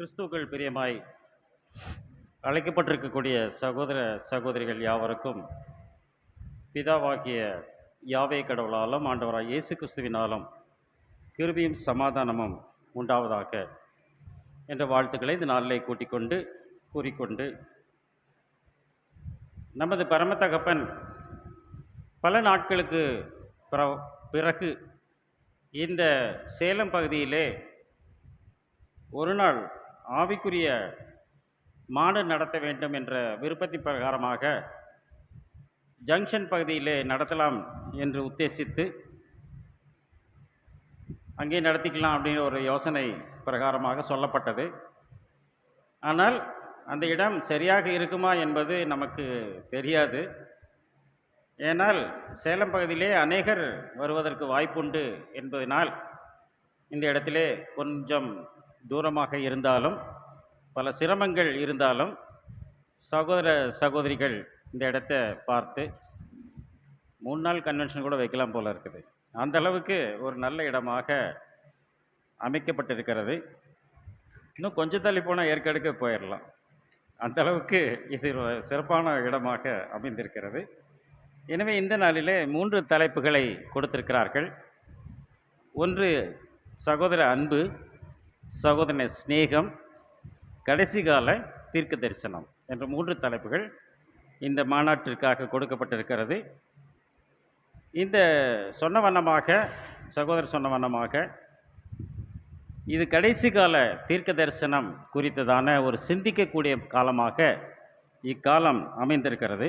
கிறிஸ்துவுக்குள் பிரியமாய் அழைக்கப்பட்டிருக்கக்கூடிய சகோதர சகோதரிகள் யாவருக்கும் பிதாவாகிய யாவே கடவுளாலும் ஆண்டவராய் இயேசு கிறிஸ்துவினாலும் கிருபையும் சமாதானமும் உண்டாவதாக என்ற வாழ்த்துக்களை இந்த நாளிலே கூறிக்கொண்டு நமது பரம தகப்பன் பல நாட்களுக்கு பிறகு இந்த சேலம் பகுதியிலே ஒரு நாள் ஆவிக்குரிய மாநாடு நடத்த வேண்டும் என்ற விருப்பத்தின் பிரகாரமாக ஜங்ஷன் பகுதியிலே நடத்தலாம் என்று உத்தேசித்து அங்கே நடத்திக்கலாம் அப்படிங்கிற ஒரு யோசனை பிரகாரமாக சொல்லப்பட்டது. ஆனால் அந்த இடம் சரியாக இருக்குமா என்பது நமக்கு தெரியாது. ஏனால் சேலம் பகுதியிலே அநேகர் வருவதற்கு வாய்ப்புண்டு என்பதனால் இந்த இடத்திலே கொஞ்சம் தூரமாக இருந்தாலும் பல சிரமங்கள் இருந்தாலும் சகோதர சகோதரிகள் இந்த இடத்த பார்த்து 3 நாள் கன்வென்ஷன் கூட வைக்கலாம் போல இருக்குது. அந்த அளவுக்கு ஒரு நல்ல இடமாக அமைக்கப்பட்டிருக்கிறது. இன்னும் கொஞ்சம் தள்ளி போனால் ஏற்காடுக்கு போயிடலாம். அந்த அளவுக்கு இது சிறப்பான இடமாக அமைந்திருக்கிறது. எனவே இந்த நாளிலே 3 தலைப்புகளை கொடுத்திருக்கிறார்கள். ஒன்று சகோதர அன்பு, சகோதர ஸ்நேகம், கடைசி கால தீர்க்க தரிசனம் என்ற 3 தலைப்புகள் இந்த மாநாட்டிற்காக கொடுக்கப்பட்டிருக்கிறது. இந்த சகோதரர் சொன்ன வண்ணமாக இது கடைசி கால தீர்க்க தரிசனம் குறித்ததான ஒரு சிந்திக்கக்கூடிய காலமாக இக்காலம் அமைந்திருக்கிறது.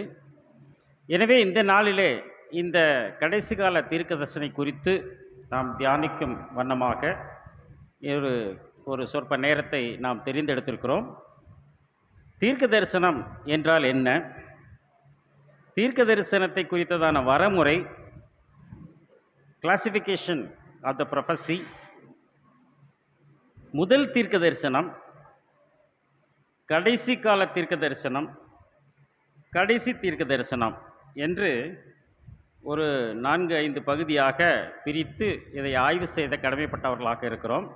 எனவே இந்த நாளிலே இந்த கடைசி கால தீர்க்க தரிசனை குறித்து நாம் தியானிக்கும் வண்ணமாக ஒரு சொற்ப நேரத்தை நாம் தெரிந்தெடுத்திருக்கிறோம். தீர்க்க தரிசனம் என்றால் என்ன? தீர்க்க தரிசனத்தை குறித்ததான வரமுறை, கிளாசிஃபிகேஷன் ஆஃப் த ப்ரொஃபஸி, முதல் தீர்க்க தரிசனம், கடைசி கால தீர்க்க தரிசனம், கடைசி தீர்க்க தரிசனம் என்று ஒரு 4-5 பகுதியாக பிரித்து இதை ஆய்வு செய்த கடமைப்பட்டவர்களாக இருக்கிறோம்.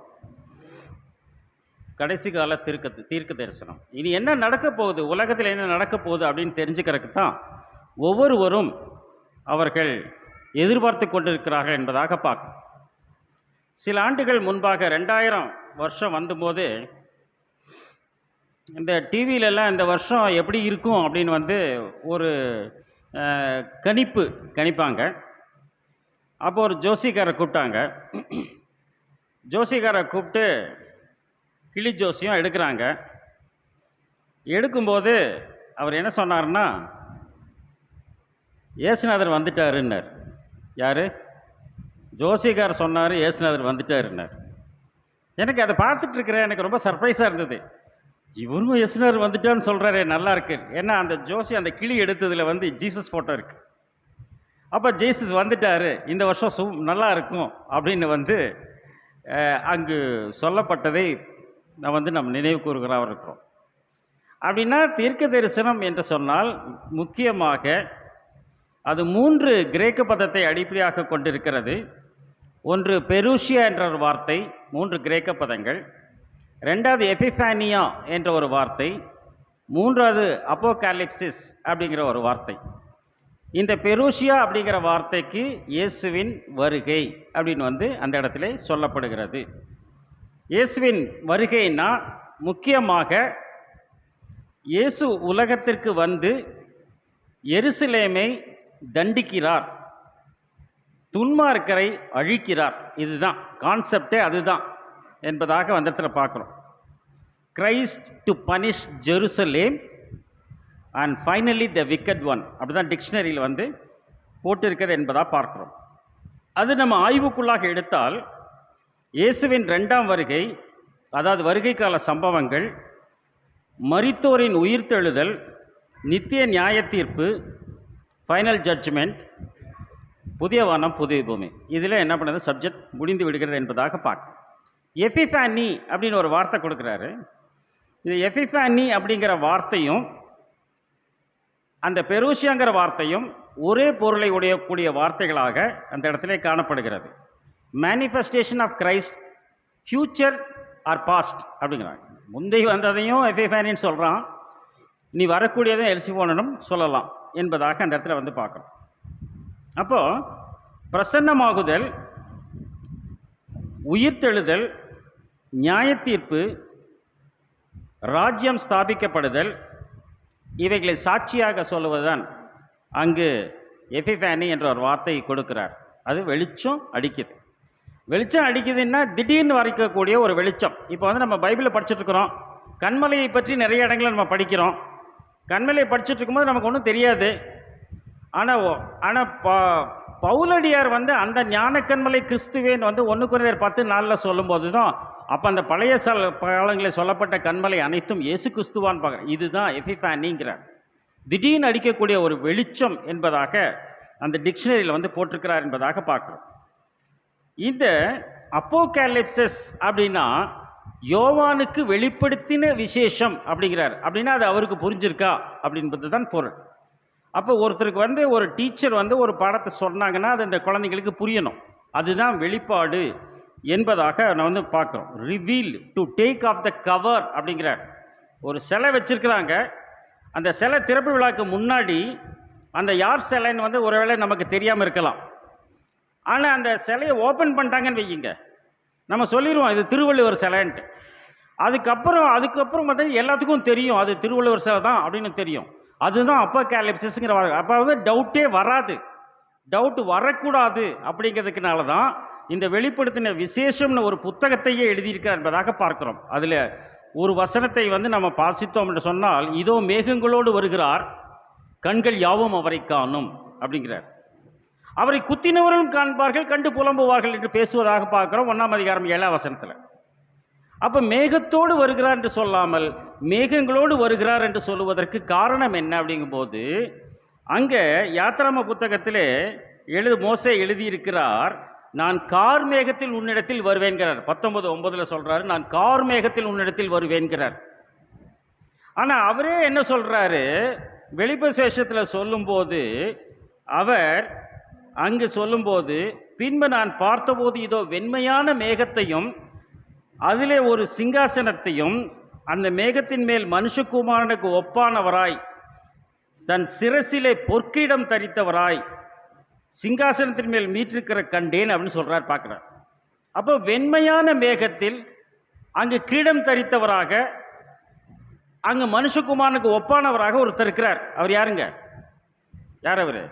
கடைசி கால தீர்க்க தரிசனம் இனி என்ன நடக்க போகுது, உலகத்தில் என்ன நடக்க போகுது அப்படின்னு தெரிஞ்சுக்கிறதுக்கு தான் ஒவ்வொருவரும் அவர்கள் எதிர்பார்த்து கொண்டிருக்கிறார்கள் என்பதாக பார்க்கும். சில ஆண்டுகள் முன்பாக 2000 வருஷம் வந்தபோது இந்த டிவியிலெல்லாம் இந்த வருஷம் எப்படி இருக்கும் அப்படின்னு ஒரு கணிப்பாங்க. அப்போ ஒரு ஜோசிக்காரை கூப்பிட்டாங்க. ஜோசிக்காரை கூப்பிட்டு கிளி ஜோசியம் எடுக்கிறாங்க. எடுக்கும்போது அவர் என்ன சொன்னார்னா, இயேசுநாதர் வந்துட்டாருன்னார். யார்? ஜோசிகார் சொன்னார் இயேசுநாதர் வந்துட்டாருன்னார். எனக்கு அதை பார்த்துட்ருக்கிறேன், எனக்கு ரொம்ப சர்ப்ரைஸாக இருந்தது. இவரும் இயேசுநாதர் வந்துட்டான்னு சொல்கிறாரே, நல்லா இருக்கு. ஏன்னா அந்த ஜோசி அந்த கிளி எடுத்ததில் ஜீசஸ் ஃபோட்டோ இருக்குது. அப்போ ஜீசஸ் வந்துட்டார், இந்த வருஷம் நல்லா இருக்கும் அப்படின்னு அங்கு சொல்லப்பட்டதை நம்ம நினைவு கூறுகிறவா இருக்கிறோம். அப்படின்னா தீர்க்க தரிசனம் என்று சொன்னால் முக்கியமாக அது 3 கிரேக்க பதத்தை அடிப்படையாக கொண்டிருக்கிறது. ஒன்று பெருஷியா என்ற ஒரு வார்த்தை, 3 கிரேக்க பதங்கள். 2வது எபிஃபானியா என்ற ஒரு வார்த்தை. 3வது அப்போகாலிப்சிஸ் அப்படிங்கிற ஒரு வார்த்தை. இந்த பெருஷியா அப்படிங்கிற வார்த்தைக்கு இயேசுவின் வருகை அப்படின்னு அந்த இடத்துல சொல்லப்படுகிறது. இயேசுவின் வருகைனா முக்கியமாக இயேசு உலகத்திற்கு வந்து எருசலேமை தண்டிக்கிறார், துன்மார்க்கரை அழிக்கிறார். இதுதான் கான்செப்டே, அதுதான் என்பதாக இடத்துல பார்க்குறோம். Christ to punish Jerusalem and finally the wicked one, அப்படி தான் டிக்ஷனரியில் போட்டிருக்கிறது என்பதாக பார்க்குறோம். அது நம்ம ஆய்வுக்குள்ளாக எடுத்தால் இயேசுவின் 2ஆம் வருகை, அதாவது வருகை கால சம்பவங்கள், மரித்தோரின் உயிர்த்தெழுதல், நித்திய நியாய தீர்ப்பு, ஃபைனல் ஜட்ஜ்மெண்ட், புதிய வானம் புதிய பூமி, இதில் என்ன பண்ணுறது சப்ஜெக்ட் முடிந்து விடுகிறது என்பதாக பார்க்கணும். எபிஃபானி அப்படின்னு ஒரு வார்த்தை கொடுக்குறாரு. இது எபிஃபானி அப்படிங்கிற வார்த்தையும் அந்த பெருஷியாங்கிற வார்த்தையும் ஒரே பொருளை உடையக்கூடிய வார்த்தைகளாக அந்த இடத்துல காணப்படுகிறது. Manifestation of Christ, future or past அப்படிங்கிறாங்க. முந்தைய வந்ததையும் எஃபிஃபானின்னு சொல்கிறான், நீ வரக்கூடியதும் எல்சிஃபோனும் சொல்லலாம் என்பதாக அந்த இடத்துல வந்து பார்க்குறோம். அப்போது பிரசன்னமாகுதல், உயிர்த்தெழுதல், நியாயத்தீர்ப்பு, ராஜ்யம் ஸ்தாபிக்கப்படுதல், இவைகளை சாட்சியாக சொல்லுவதுதான் அங்கு எபிஃபானி என்ற ஒரு வார்த்தை கொடுக்கிறார். அது வெளிச்சம் அடிக்குது. வெளிச்சம் அடிக்குதுன்னா திடீர்னு வரைக்கக்கூடிய ஒரு வெளிச்சம். இப்போ வந்து நம்ம பைபிளில் படிச்சுட்ருக்குறோம், கண்மலையை பற்றி நிறைய இடங்களில் நம்ம படிக்கிறோம். கண்மலையை படிச்சுட்டு இருக்கும்போது நமக்கு ஒன்றும் தெரியாது. ஆனால் பவுலடியார் வந்து அந்த ஞானக்கண்மலை கிறிஸ்துவேன் வந்து 1 கொரிந்தியர் 10:4 சொல்லும்போது தான் அப்போ அந்த பழைய காலங்களில் சொல்லப்பட்ட கண்மலை அனைத்தும் இயேசு கிறிஸ்துவான்னு பார்க்குறேன். இதுதான் எபிஃபானிங்கிறார். திடீர்னு அடிக்கக்கூடிய ஒரு வெளிச்சம் என்பதாக அந்த டிக்ஷனரியில் வந்து போட்டிருக்கிறார் என்பதாக பார்க்குறோம். இந்த அப்போகாலிப்சஸ் அப்படின்னா யோவானுக்கு வெளிப்படுத்தின விசேஷம் அப்படிங்கிறார். அப்படின்னா அது அவருக்கு புரிஞ்சிருக்கா அப்படின்றது தான் பொருள். அப்போ ஒருத்தருக்கு வந்து ஒரு டீச்சர் வந்து ஒரு பாடத்தை சொன்னாங்கன்னா அது அந்த குழந்தைங்களுக்கு புரியணும். அதுதான் வெளிப்பாடு என்பதாக நான் வந்து பார்க்குறோம். Reveal to take off the cover அப்படிங்கிறார். ஒரு சிலை வச்சுருக்கிறாங்க, அந்த சிலை திறப்பு விழாக்கு முன்னாடி அந்த யார் சிலைன்னு வந்து ஒருவேளை நமக்கு தெரியாமல் இருக்கலாம். ஆனால் அந்த சிலையை ஓப்பன் பண்ணிட்டாங்கன்னு வையுங்க, நம்ம சொல்லிடுவோம் இது திருவள்ளுவர் சிலைன்ட்டு. அதுக்கப்புறம் பார்த்தா எல்லாத்துக்கும் தெரியும் அது திருவள்ளுவர் சிலை தான் அப்படின்னு தெரியும். அதுதான் அப்போகாலிப்சிஸ்ங்கிற வார்த்தை. அப்போ வந்து டவுட்டே வராது, டவுட் வரக்கூடாது. அப்படிங்கிறதுக்குனால தான் இந்த வெளிப்படுத்தின விசேஷம்னு ஒரு புத்தகத்தையே எழுதியிருக்கிறார் என்பதாக பார்க்கிறோம். அதில் ஒரு வசனத்தை வந்து நம்ம வாசித்தோம் என்று சொன்னால், இதோ மேகங்களோடு வருகிறார், கண்கள் யாவும் அவரை காணும் அப்படிங்கிறார். அவரை குத்தினவர்களும் காண்பார்கள், கண்டு புலம்புவார்கள் என்று பேசுவதாக பார்க்கிறோம் 1ஆம் அதிகாரம் 7ஆம் வசனத்தில். அப்போ மேகத்தோடு வருகிறார் என்று சொல்லாமல் மேகங்களோடு வருகிறார் என்று சொல்லுவதற்கு காரணம் என்ன அப்படிங்கும்போது, அங்கே யாத்திராம புத்தகத்திலே மோசே எழுதியிருக்கிறார், நான் கார் மேகத்தில் உன்னிடத்தில் வருவேன்கிறார். 19:9 சொல்கிறாரு, நான் கார் மேகத்தில் உன்னிடத்தில் வருவேன்கிறார். ஆனால் அவரே என்ன சொல்கிறாரு, வெளிப்பசேஷத்தில் சொல்லும்போது அவர் அங்கு சொல்லும்போது, பின்பு நான் பார்த்தபோது இதோ வெண்மையான மேகத்தையும் அதிலே ஒரு சிங்காசனத்தையும் அந்த மேகத்தின் மேல் மனுஷகுமாரனுக்கு ஒப்பானவராய் தன் சிரசிலே பொற்கிடம் தரித்தவராய் சிங்காசனத்தின் மேல் மீட்டிருக்கிற கண்டேன் அப்படின்னு சொல்கிறார். பார்க்குறார். அப்போ வெண்மையான மேகத்தில் அங்கு கிரீடம் தரித்தவராக அங்கு மனுஷகுமாரனுக்கு ஒப்பானவராக ஒருத்தர் இருக்கிறார். அவர் யாருங்க? யார் அவர்?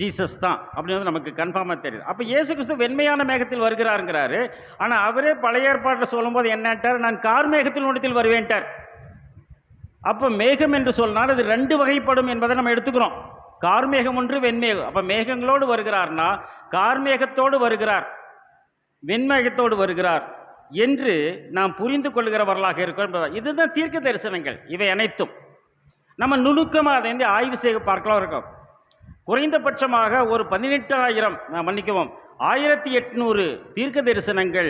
ஜீசஸ் தான் அப்படின்னு நமக்கு கன்ஃபார்மாக தெரியுது. அப்போ இயேசு கிறிஸ்து வெண்மையான மேகத்தில் வருகிறாருங்கிறாரு. ஆனால் அவரே பழைய ஏற்பாட்டில் சொல்லும்போது என்னட்டார், நான் கார் மேகத்தில் உன்னத்தில் வருவேன்ட்டார். அப்போ மேகம் என்று சொன்னால் அது 2 வகைப்படும் என்பதை நம்ம எடுத்துக்கிறோம். கார்மேகம் ஒன்று, வெண்மேகம். அப்போ மேகங்களோடு வருகிறார்னா கார்மேகத்தோடு வருகிறார், வெண்மேகத்தோடு வருகிறார் என்று நாம் புரிந்து கொள்கிறவர்களாக இருக்கிறோம். இதுதான் தீர்க்க தரிசனங்கள். இவை அனைத்தும் நம்ம நுணுக்கமாக அதை வந்து ஆய்வு செய்ய பார்க்கலாம் இருக்கோம். குறைந்தபட்சமாக ஒரு 1800 தீர்க்க தரிசனங்கள்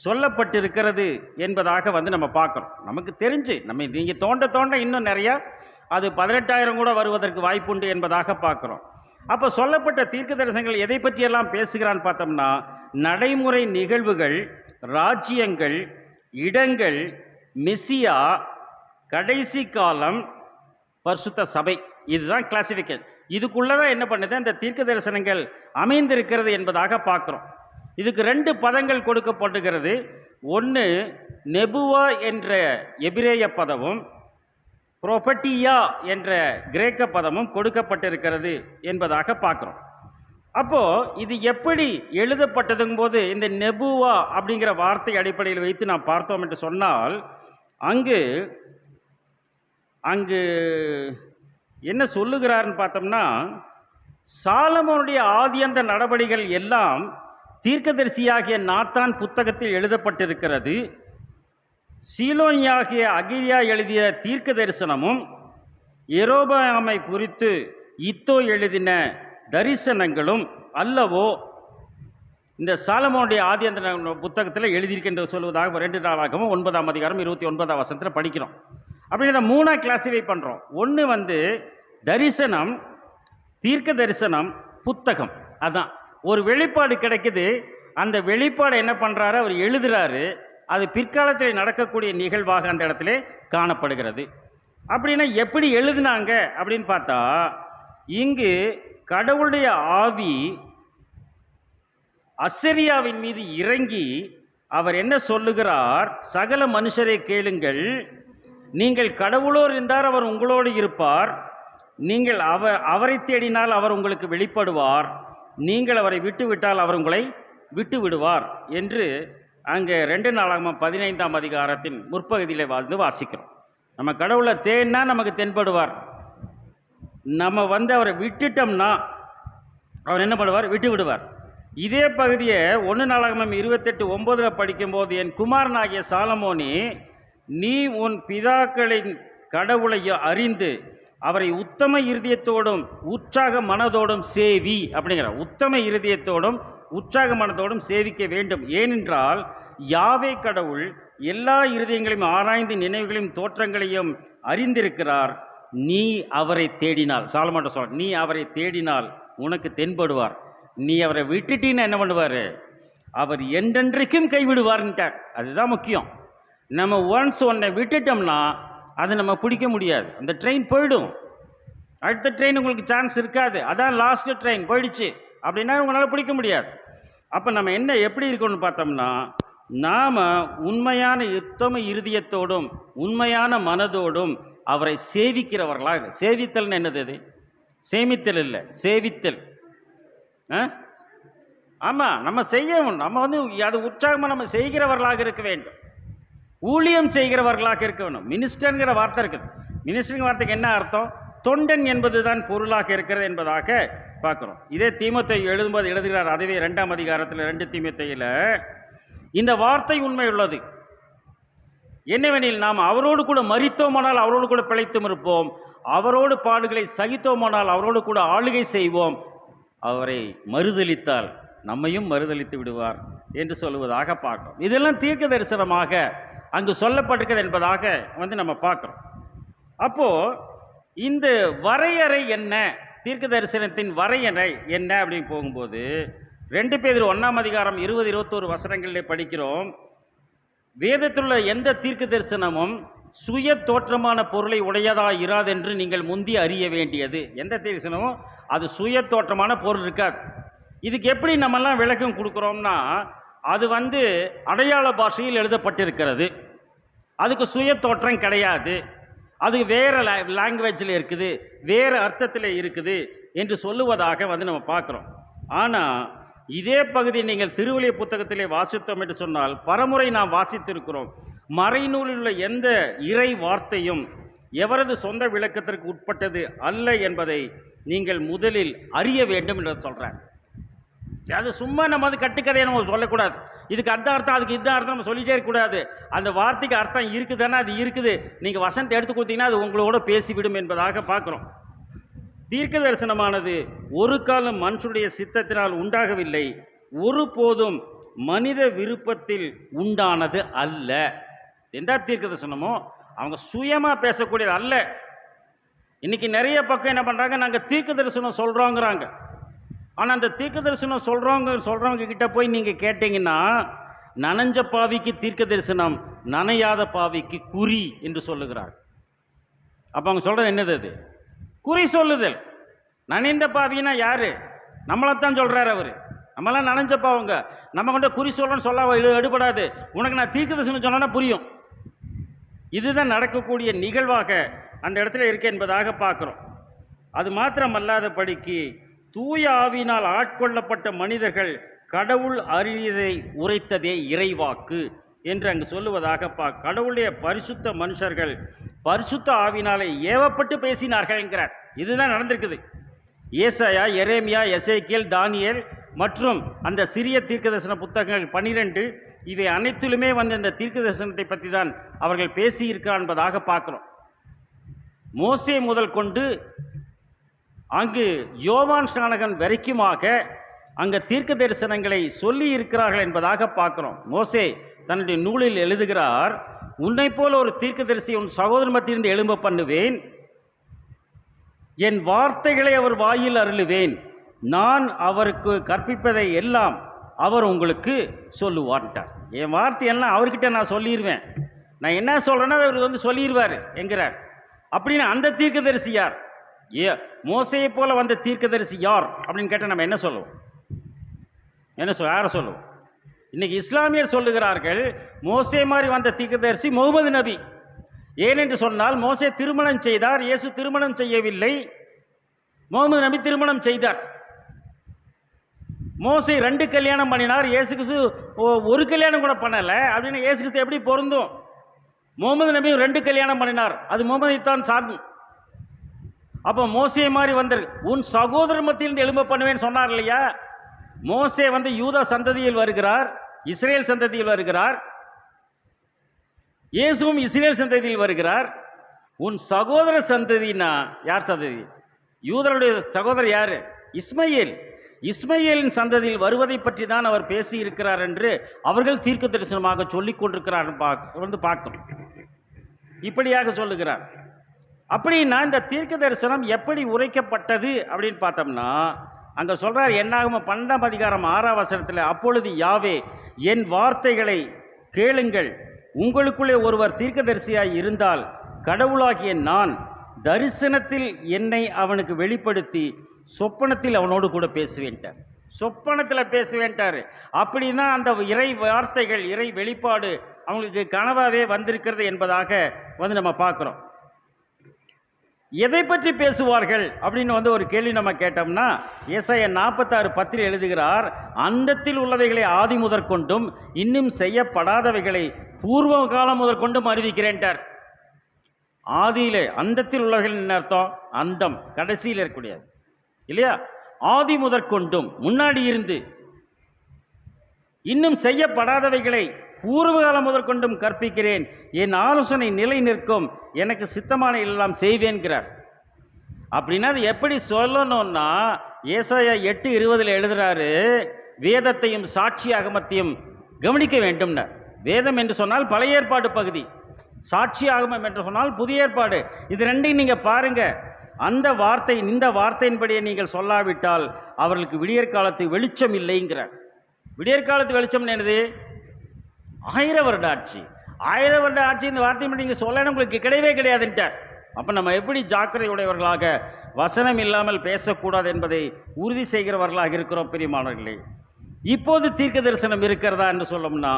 சொல்லப்பட்டிருக்கிறது என்பதாக வந்து நம்ம பார்க்குறோம். நமக்கு தெரிஞ்சு நம்ம நீங்கள் தோண்ட இன்னும் நிறையா அது 18,000 கூட வருவதற்கு வாய்ப்புண்டு என்பதாக பார்க்குறோம். அப்போ சொல்லப்பட்ட தீர்க்க தரிசனங்கள் எதை பற்றியெல்லாம் பேசுகிறான்னு பார்த்தோம்னா, நடைமுறை நிகழ்வுகள், ராஜ்யங்கள், இடங்கள், மெசியா, கடைசி காலம், பரிசுத்த சபை. இதுதான் கிளாசிஃபிகேஷன். இதுக்குள்ளே தான் என்ன பண்ணுது அந்த தீர்க்க தரிசனங்கள் அமைந்திருக்கிறது என்பதாக பார்க்குறோம். இதுக்கு 2 பதங்கள் கொடுக்கப்படுகிறது. ஒன்று நெபுவா என்ற எபிரேய பதமும் ப்ரோபட்டியா என்ற கிரேக்க பதமும் கொடுக்கப்பட்டிருக்கிறது என்பதாக பார்க்குறோம். அப்போது இது எப்படி எழுதப்பட்டதுங்கும் போது இந்த நெபுவா அப்படிங்கிற வார்த்தை அடிப்படையில் வைத்து நாம் பார்த்தோம் என்று சொன்னால், அங்கு என்ன சொல்லுகிறார்னு பார்த்தோம்னா, சாலமோனுடைய ஆதியந்த நடவடிக்கைகள் எல்லாம் தீர்க்கதரிசியாகிய நாத்தான் புத்தகத்தில் எழுதப்பட்டிருக்கிறது. சீலோனியாகிய அகிரியா எழுதிய தீர்க்க தரிசனமும் எரோபயாமை குறித்து இத்தோ எழுதின தரிசனங்களும் அல்லவோ இந்த சாலமோனுடைய ஆதியந்த புத்தகத்தில் எழுதியிருக்கின்ற சொல்வதாக 2 நாளாகவும் 9ஆம் அதிகாரம் 29ஆம் வசனத்தில் படிக்கிறோம். அப்படி இதை 3ஆக கிளாஸிஃபை பண்ணுறோம். ஒன்று வந்து தரிசனம், தீர்க்க தரிசனம், புத்தகம். அதான் ஒரு வெளிப்பாடு கிடைக்குது. அந்த வெளிப்பாடு என்ன பண்ணுறாரு, அவர் எழுதுகிறாரு. அது பிற்காலத்தில் நடக்கக்கூடிய நிகழ்வாக அந்த இடத்துல காணப்படுகிறது. அப்படின்னா எப்படி எழுதுனாங்க அப்படின்னு பார்த்தா, இங்கு கடவுளுடைய ஆவி அசரியாவின் மீது இறங்கி அவர் என்ன சொல்லுகிறார், சகல மனுஷரை கேளுங்கள், நீங்கள் கடவுளோர் இருந்தார் அவர் உங்களோடு இருப்பார், நீங்கள் அவரை தேடினால் அவர் உங்களுக்கு வெளிப்படுவார், நீங்கள் அவரை விட்டுவிட்டால் அவர் உங்களை விட்டு விடுவார் என்று அங்கே 2 நாளாகமம் 15ஆம் அதிகாரத்தின் முற்பகுதியில் வாசிக்கிறோம். நம்ம கடவுளை தேடினா நமக்கு தென்படுவார், நம்ம அவரை விட்டுட்டோம்னா அவர் என்ன பண்ணுவார், விட்டு விடுவார். இதே பகுதியை 1 நாளாகமம் 28:9 படிக்கும்போது, என் குமாரனாகிய சாலமோனே, நீ உன் பிதாக்களின் கடவுளை அறிந்து அவரை உத்தம இருதயத்தோடும் உற்சாக மனதோடும் சேவி அப்படிங்கிற. உத்தம இருதயத்தோடும் உற்சாக மனதோடும் சேவிக்க வேண்டும். ஏனென்றால் யாவே கடவுள் எல்லா இருதயங்களையும் ஆராய்ந்து நினைவுகளையும் தோற்றங்களையும் அறிந்திருக்கிறார். நீ அவரை தேடினால், சாலமோன் சொல்ற, நீ அவரை தேடினால் உனக்கு தென்படுவார். நீ அவரை விட்டுட்டீன்னு என்ன பண்ணுவார், அவர் என்றென்றைக்கும் கைவிடுவார்ன்ட்டார். அதுதான் முக்கியம். நம்ம ஒன்ஸ் ஒன்றை விட்டுட்டோம்னா அதை நம்ம பிடிக்க முடியாது. அந்த ட்ரெயின் போயிடும், அடுத்த ட்ரெயின் உங்களுக்கு சான்ஸ் இருக்காது. அதான் லாஸ்ட் ட்ரெயின் போயிடுச்சு அப்படின்னா உங்களால் பிடிக்க முடியாது. அப்போ நம்ம என்ன எப்படி இருக்கணும்னு பார்த்தோம்னா, நாம் உண்மையான உத்தம இருதயத்தோடும் உண்மையான மனதோடும் அவரை சேவிக்கிறவர்களாக. சேவித்தல்னு என்னது? அது சேமித்தல் இல்லை, சேவித்தல். ஆமாம், நம்ம செய்யணும். நம்ம அது உற்சாகமாக நம்ம செய்கிறவர்களாக இருக்க வேண்டும், ஊழியம் செய்கிறவர்களாக இருக்க வேண்டும். மினிஸ்டருங்கிற வார்த்தை இருக்குது. மினிஸ்டருங்கிற வார்த்தைக்கு என்ன அர்த்தம்? தொண்டன் என்பது தான் பொருளாக இருக்கிறது என்பதாக பார்க்குறோம். இதே தீமோத்தேயு எழுதும்போது எழுதுகிறார், அதுவே 2ஆம் அதிகாரத்தில் 2 தீமோத்தேயுல இந்த வார்த்தை உண்மை உள்ளது. என்னவெனில், நாம் அவரோடு கூட மரித்தோமானால் அவரோடு கூட பிழைத்தும் இருப்போம், அவரோடு பாடுகளை சகித்தோமானால் அவரோடு கூட ஆளுகை செய்வோம், அவரை மறுதலித்தால் நம்மையும் மறுதலித்து விடுவார் என்று சொல்லுவதாக பார்க்கிறோம். இதெல்லாம் தீர்க்க தரிசனமாக அங்கு சொல்லப்பட்டிருக்கிறது என்பதாக நம்ம பார்க்குறோம். அப்போது இந்த வரையறை என்ன, தீர்க்க தரிசனத்தின் வரையறை என்ன அப்படின்னு போகும்போது 2 பேதுரு 1ஆம் அதிகாரம் 20-21 வசனங்களிலே படிக்கிறோம். வேதத்தில் உள்ள எந்த தீர்க்க தரிசனமும் சுய தோற்றமான பொருளை உடையதாக இராதென்று நீங்கள் முந்தி அறிய வேண்டியது. எந்த தரிசனமும் அது சுய தோற்றமான பொருள் இருக்காது. இதுக்கு எப்படி நம்மெல்லாம் விளக்கம் கொடுக்குறோம்னா, அது அடையாள பாஷையில் எழுதப்பட்டிருக்கிறது, அதுக்கு சுய தோற்றம் கிடையாது, அது வேறு லாங்குவேஜில் இருக்குது, வேறு அர்த்தத்தில் இருக்குது என்று சொல்லுவதாக நம்ம பார்க்குறோம். ஆனால் இதே பகுதி நீங்கள் திருவிழிய புத்தகத்திலே வாசித்தோம் என்று சொன்னால், பரமுறை நாம் வாசித்திருக்கிறோம். மறைநூலில் உள்ள எந்த இறை வார்த்தையும் எவரது சொந்த விளக்கத்திற்கு உட்பட்டது அல்ல என்பதை நீங்கள் முதலில் அறிய வேண்டும் என்று சொல்கிறார். அது சும்மா நம்ம கட்டுக்கதையை நம்ம சொல்லக்கூடாது. இதுக்கு அந்த அர்த்தம், அதுக்கு இந்த அர்த்தம் நம்ம சொல்லிகிட்டே இருக்கக்கூடாது. அந்த வார்த்தைக்கு அர்த்தம் இருக்குதுன்னா அது இருக்குது, நீங்கள் வசனத்தை எடுத்து கொடுத்தீங்கன்னா அது உங்களோட பேசிவிடும் என்பதாக பார்க்குறோம். தீர்க்க தரிசனமானது ஒரு காலம் மனுஷனுடைய சித்தத்தினால் உண்டாகவில்லை, ஒருபோதும் மனித விருப்பத்தில் உண்டானது அல்ல. எந்த தீர்க்க தரிசனமோ அவங்க சுயமாக பேசக்கூடியது அல்ல. இன்றைக்கி நிறைய பக்கம் என்ன பண்ணுறாங்க, நாங்கள் தீர்க்க தரிசனம் சொல்கிறோங்கிறாங்க. ஆனால் அந்த தீர்க்க தரிசனம் சொல்கிறவங்க கிட்ட போய் நீங்கள் கேட்டிங்கன்னா, நனைஞ்ச பாவிக்கு தீர்க்க தரிசனம், நனையாத பாவிக்கு குறி என்று சொல்லுகிறார். அப்போ அவங்க சொல்கிறது என்னது? அது குறி சொல்லுதல். நனைந்த பாவின்னா யார்? நம்மளைத்தான் சொல்கிறார் அவர். நம்மளாம் நனைஞ்ச பாவங்க, நம்ம கொண்டு குறி சொல்கிறோன்னு சொல்ல எடுபடாது. உனக்கு நான் தீர்க்க தரிசனம் சொன்னேன்னா புரியும். இதுதான் நடக்கக்கூடிய நிகழ்வாக அந்த இடத்துல இருக்கு என்பதாக பார்க்குறோம். அது மாத்திரமல்லாதபடிக்கு தூய ஆவியினால் ஆட்கொள்ளப்பட்ட மனிதர்கள் கடவுள் அறியதை உரைத்ததே இறைவாக்கு என்று அங்கு சொல்லுவதாக கடவுளுடைய பரிசுத்த மனுஷர்கள் பரிசுத்த ஆவியினாலே ஏவப்பட்டு பேசினார்கள் என்கிறார். இதுதான் நடந்திருக்குது. ஏசாயா, எரேமியா, எசேக்கியேல், தானியேல் மற்றும் அந்த சிறிய தீர்க்க தரிசன புத்தகங்கள் 12 இவை அனைத்திலுமே இந்த தீர்க்க தரிசனத்தை பற்றி தான் அவர்கள் பேசியிருக்கிறார் என்பதாக பார்க்குறோம். மோசே முதல் கொண்டு அங்கு யோவான் ஸ்நானகன் வரைக்குமாக அங்கே தீர்க்க தரிசனங்களை சொல்லி இருக்கிறார்கள் என்பதாக பார்க்குறோம். மோசே தன்னுடைய நூலில் எழுதுகிறார், உன்னை போல ஒரு தீர்க்கதரிசி உன் சகோதரன் மத்தியிலிருந்து எழும்ப பண்ணுவேன், என் வார்த்தைகளை அவர் வாயில் அருளுவேன், நான் அவருக்கு கற்பிப்பதை எல்லாம் அவர் உங்களுக்கு சொல்லுவார்ட்டார். என் வார்த்தையெல்லாம் அவர்கிட்ட நான் சொல்லிடுவேன், நான் என்ன சொல்கிறேன்னா அவர் வந்து சொல்லிடுவார் என்கிறார். அப்படின்னு அந்த தீர்க்கதரிசி யார்? மோசையை போல வந்த தீர்க்கதரிசி யார் அப்படின்னு கேட்டால் நம்ம என்ன சொல்லுவோம்? யாரை சொல்லுவோம்? இன்னைக்கு இஸ்லாமியர் சொல்லுகிறார்கள் மோசே மாதிரி வந்த தீர்க்கதரிசி முகமது நபி. ஏனென்று சொன்னால் மோசே திருமணம் செய்தார், இயேசு திருமணம் செய்யவில்லை, முகமது நபி திருமணம் செய்தார். மோசே 2 கல்யாணம் பண்ணினார், இயேசு கிறிஸ்து ஒரு கல்யாணம் கூட பண்ணலை. அப்படின்னு இயேசு கிறிஸ்து எப்படி பொருந்தும்? முகமது நபியும் 2 கல்யாணம் பண்ணினார், அது முகமதை தான் சார்ந்தும். அப்போ மோசே மாதிரி வந்த உன் சகோதர மத்தியிலிருந்து எழும்ப பண்ணுவேன்னு சொன்னார் இல்லையா? மோசே வந்து யூதா சந்ததியில் வருகிறார், இஸ்ரேல் சந்ததியில் வருகிறார். இயேசுவும் இஸ்ரேல் சந்ததியில் வருகிறார். உன் சகோதர சந்ததினா யார் சந்ததி? யூதருடைய சகோதரர் யாரு? இஸ்மையேல். இஸ்மையேலின் சந்ததியில் வருவதை பற்றி தான் அவர் பேசி இருக்கிறார் என்று அவர்கள் தீர்க்க தரிசனமாக சொல்லிக் கொண்டிருக்கிறார் வந்து பார்க்கணும். இப்படியாக சொல்லுகிறார். அப்படின்னா இந்த தீர்க்க தரிசனம் எப்படி உரைக்கப்பட்டது அப்படின்னு பார்த்தோம்னா, அங்கே சொல்கிறார் என்னாகும் 12ஆம் அதிகாரம் 6ஆம் வசனத்தில், அப்பொழுது யாவே என் வார்த்தைகளை கேளுங்கள், உங்களுக்குள்ளே ஒருவர் தீர்க்கதரிசியாய் இருந்தால் கடவுளாகிய நான் தரிசனத்தில் என்னை அவனுக்கு வெளிப்படுத்தி சொப்பனத்தில் அவனோடு கூட பேசுவேன்ட்டார். சொப்பனத்தில் பேசுவேன்ட்டார். அப்படின்னா அந்த இறை வார்த்தைகள், இறை வெளிப்பாடு அவங்களுக்கு கனவாகவே வந்திருக்கிறது என்பதாக வந்து நம்ம பார்க்குறோம். எதை பற்றி பேசுவார்கள் அப்படின்னு வந்து ஒரு கேள்வி நம்ம கேட்டோம்னா, ஏசாயா 46:10 எழுதுகிறார், அந்தத்தில் உள்ளவைகளை ஆதி முதற்கொண்டும் இன்னும் செய்யப்படாதவைகளை பூர்வ காலம் முதற்கொண்டும் அறிவிக்கிறேன்ட்டார். ஆதியிலே அந்தத்தில் உள்ளவைகள் என்ன அர்த்தம்? அந்தம், கடைசியில் இருக்கக்கூடியது இல்லையா? ஆதி முதற்கொண்டும் முன்னாடி இருந்து இன்னும் செய்யப்படாதவைகளை பூர்வகாலம் முதற்கொண்டும் கற்பிக்கிறேன், என் ஆலோசனை நிலை நிற்கும், எனக்கு சித்தமான எல்லாம் செய்வேன்கிறார். அப்படின்னா அது எப்படி சொல்லணும்னா, ஏசாயா 8:20 எழுதுறாரு, வேதத்தையும் சாட்சி ஆகமத்தையும் கவனிக்க வேண்டும்னா. வேதம் என்று சொன்னால் பழைய ஏற்பாடு பகுதி, சாட்சி ஆகமம் என்று சொன்னால் புதிய ஏற்பாடு. இது ரெண்டையும் நீங்கள் பாருங்க. அந்த வார்த்தை, இந்த வார்த்தையின்படியே நீங்கள் சொல்லாவிட்டால் அவர்களுக்கு விடியற்காலத்து வெளிச்சம் இல்லைங்கிறார். விடியற்காலத்து வெளிச்சம் என்னது? 1000 வருட ஆட்சி. 1000 வருட ஆட்சி இந்த வார்த்தை நீங்கள் சொல்லணும் உங்களுக்கு கிடையவே கிடையாதுன்ட்டார். அப்போ நம்ம எப்படி ஜாக்கிரதை உடையவர்களாக வசனம் இல்லாமல் பேசக்கூடாது என்பதை உறுதி செய்கிறவர்களாக இருக்கிறோம் பிரியமானவர்களே. இப்போது தீர்க்க தரிசனம் இருக்கிறதா என்று சொல்லணும்னா,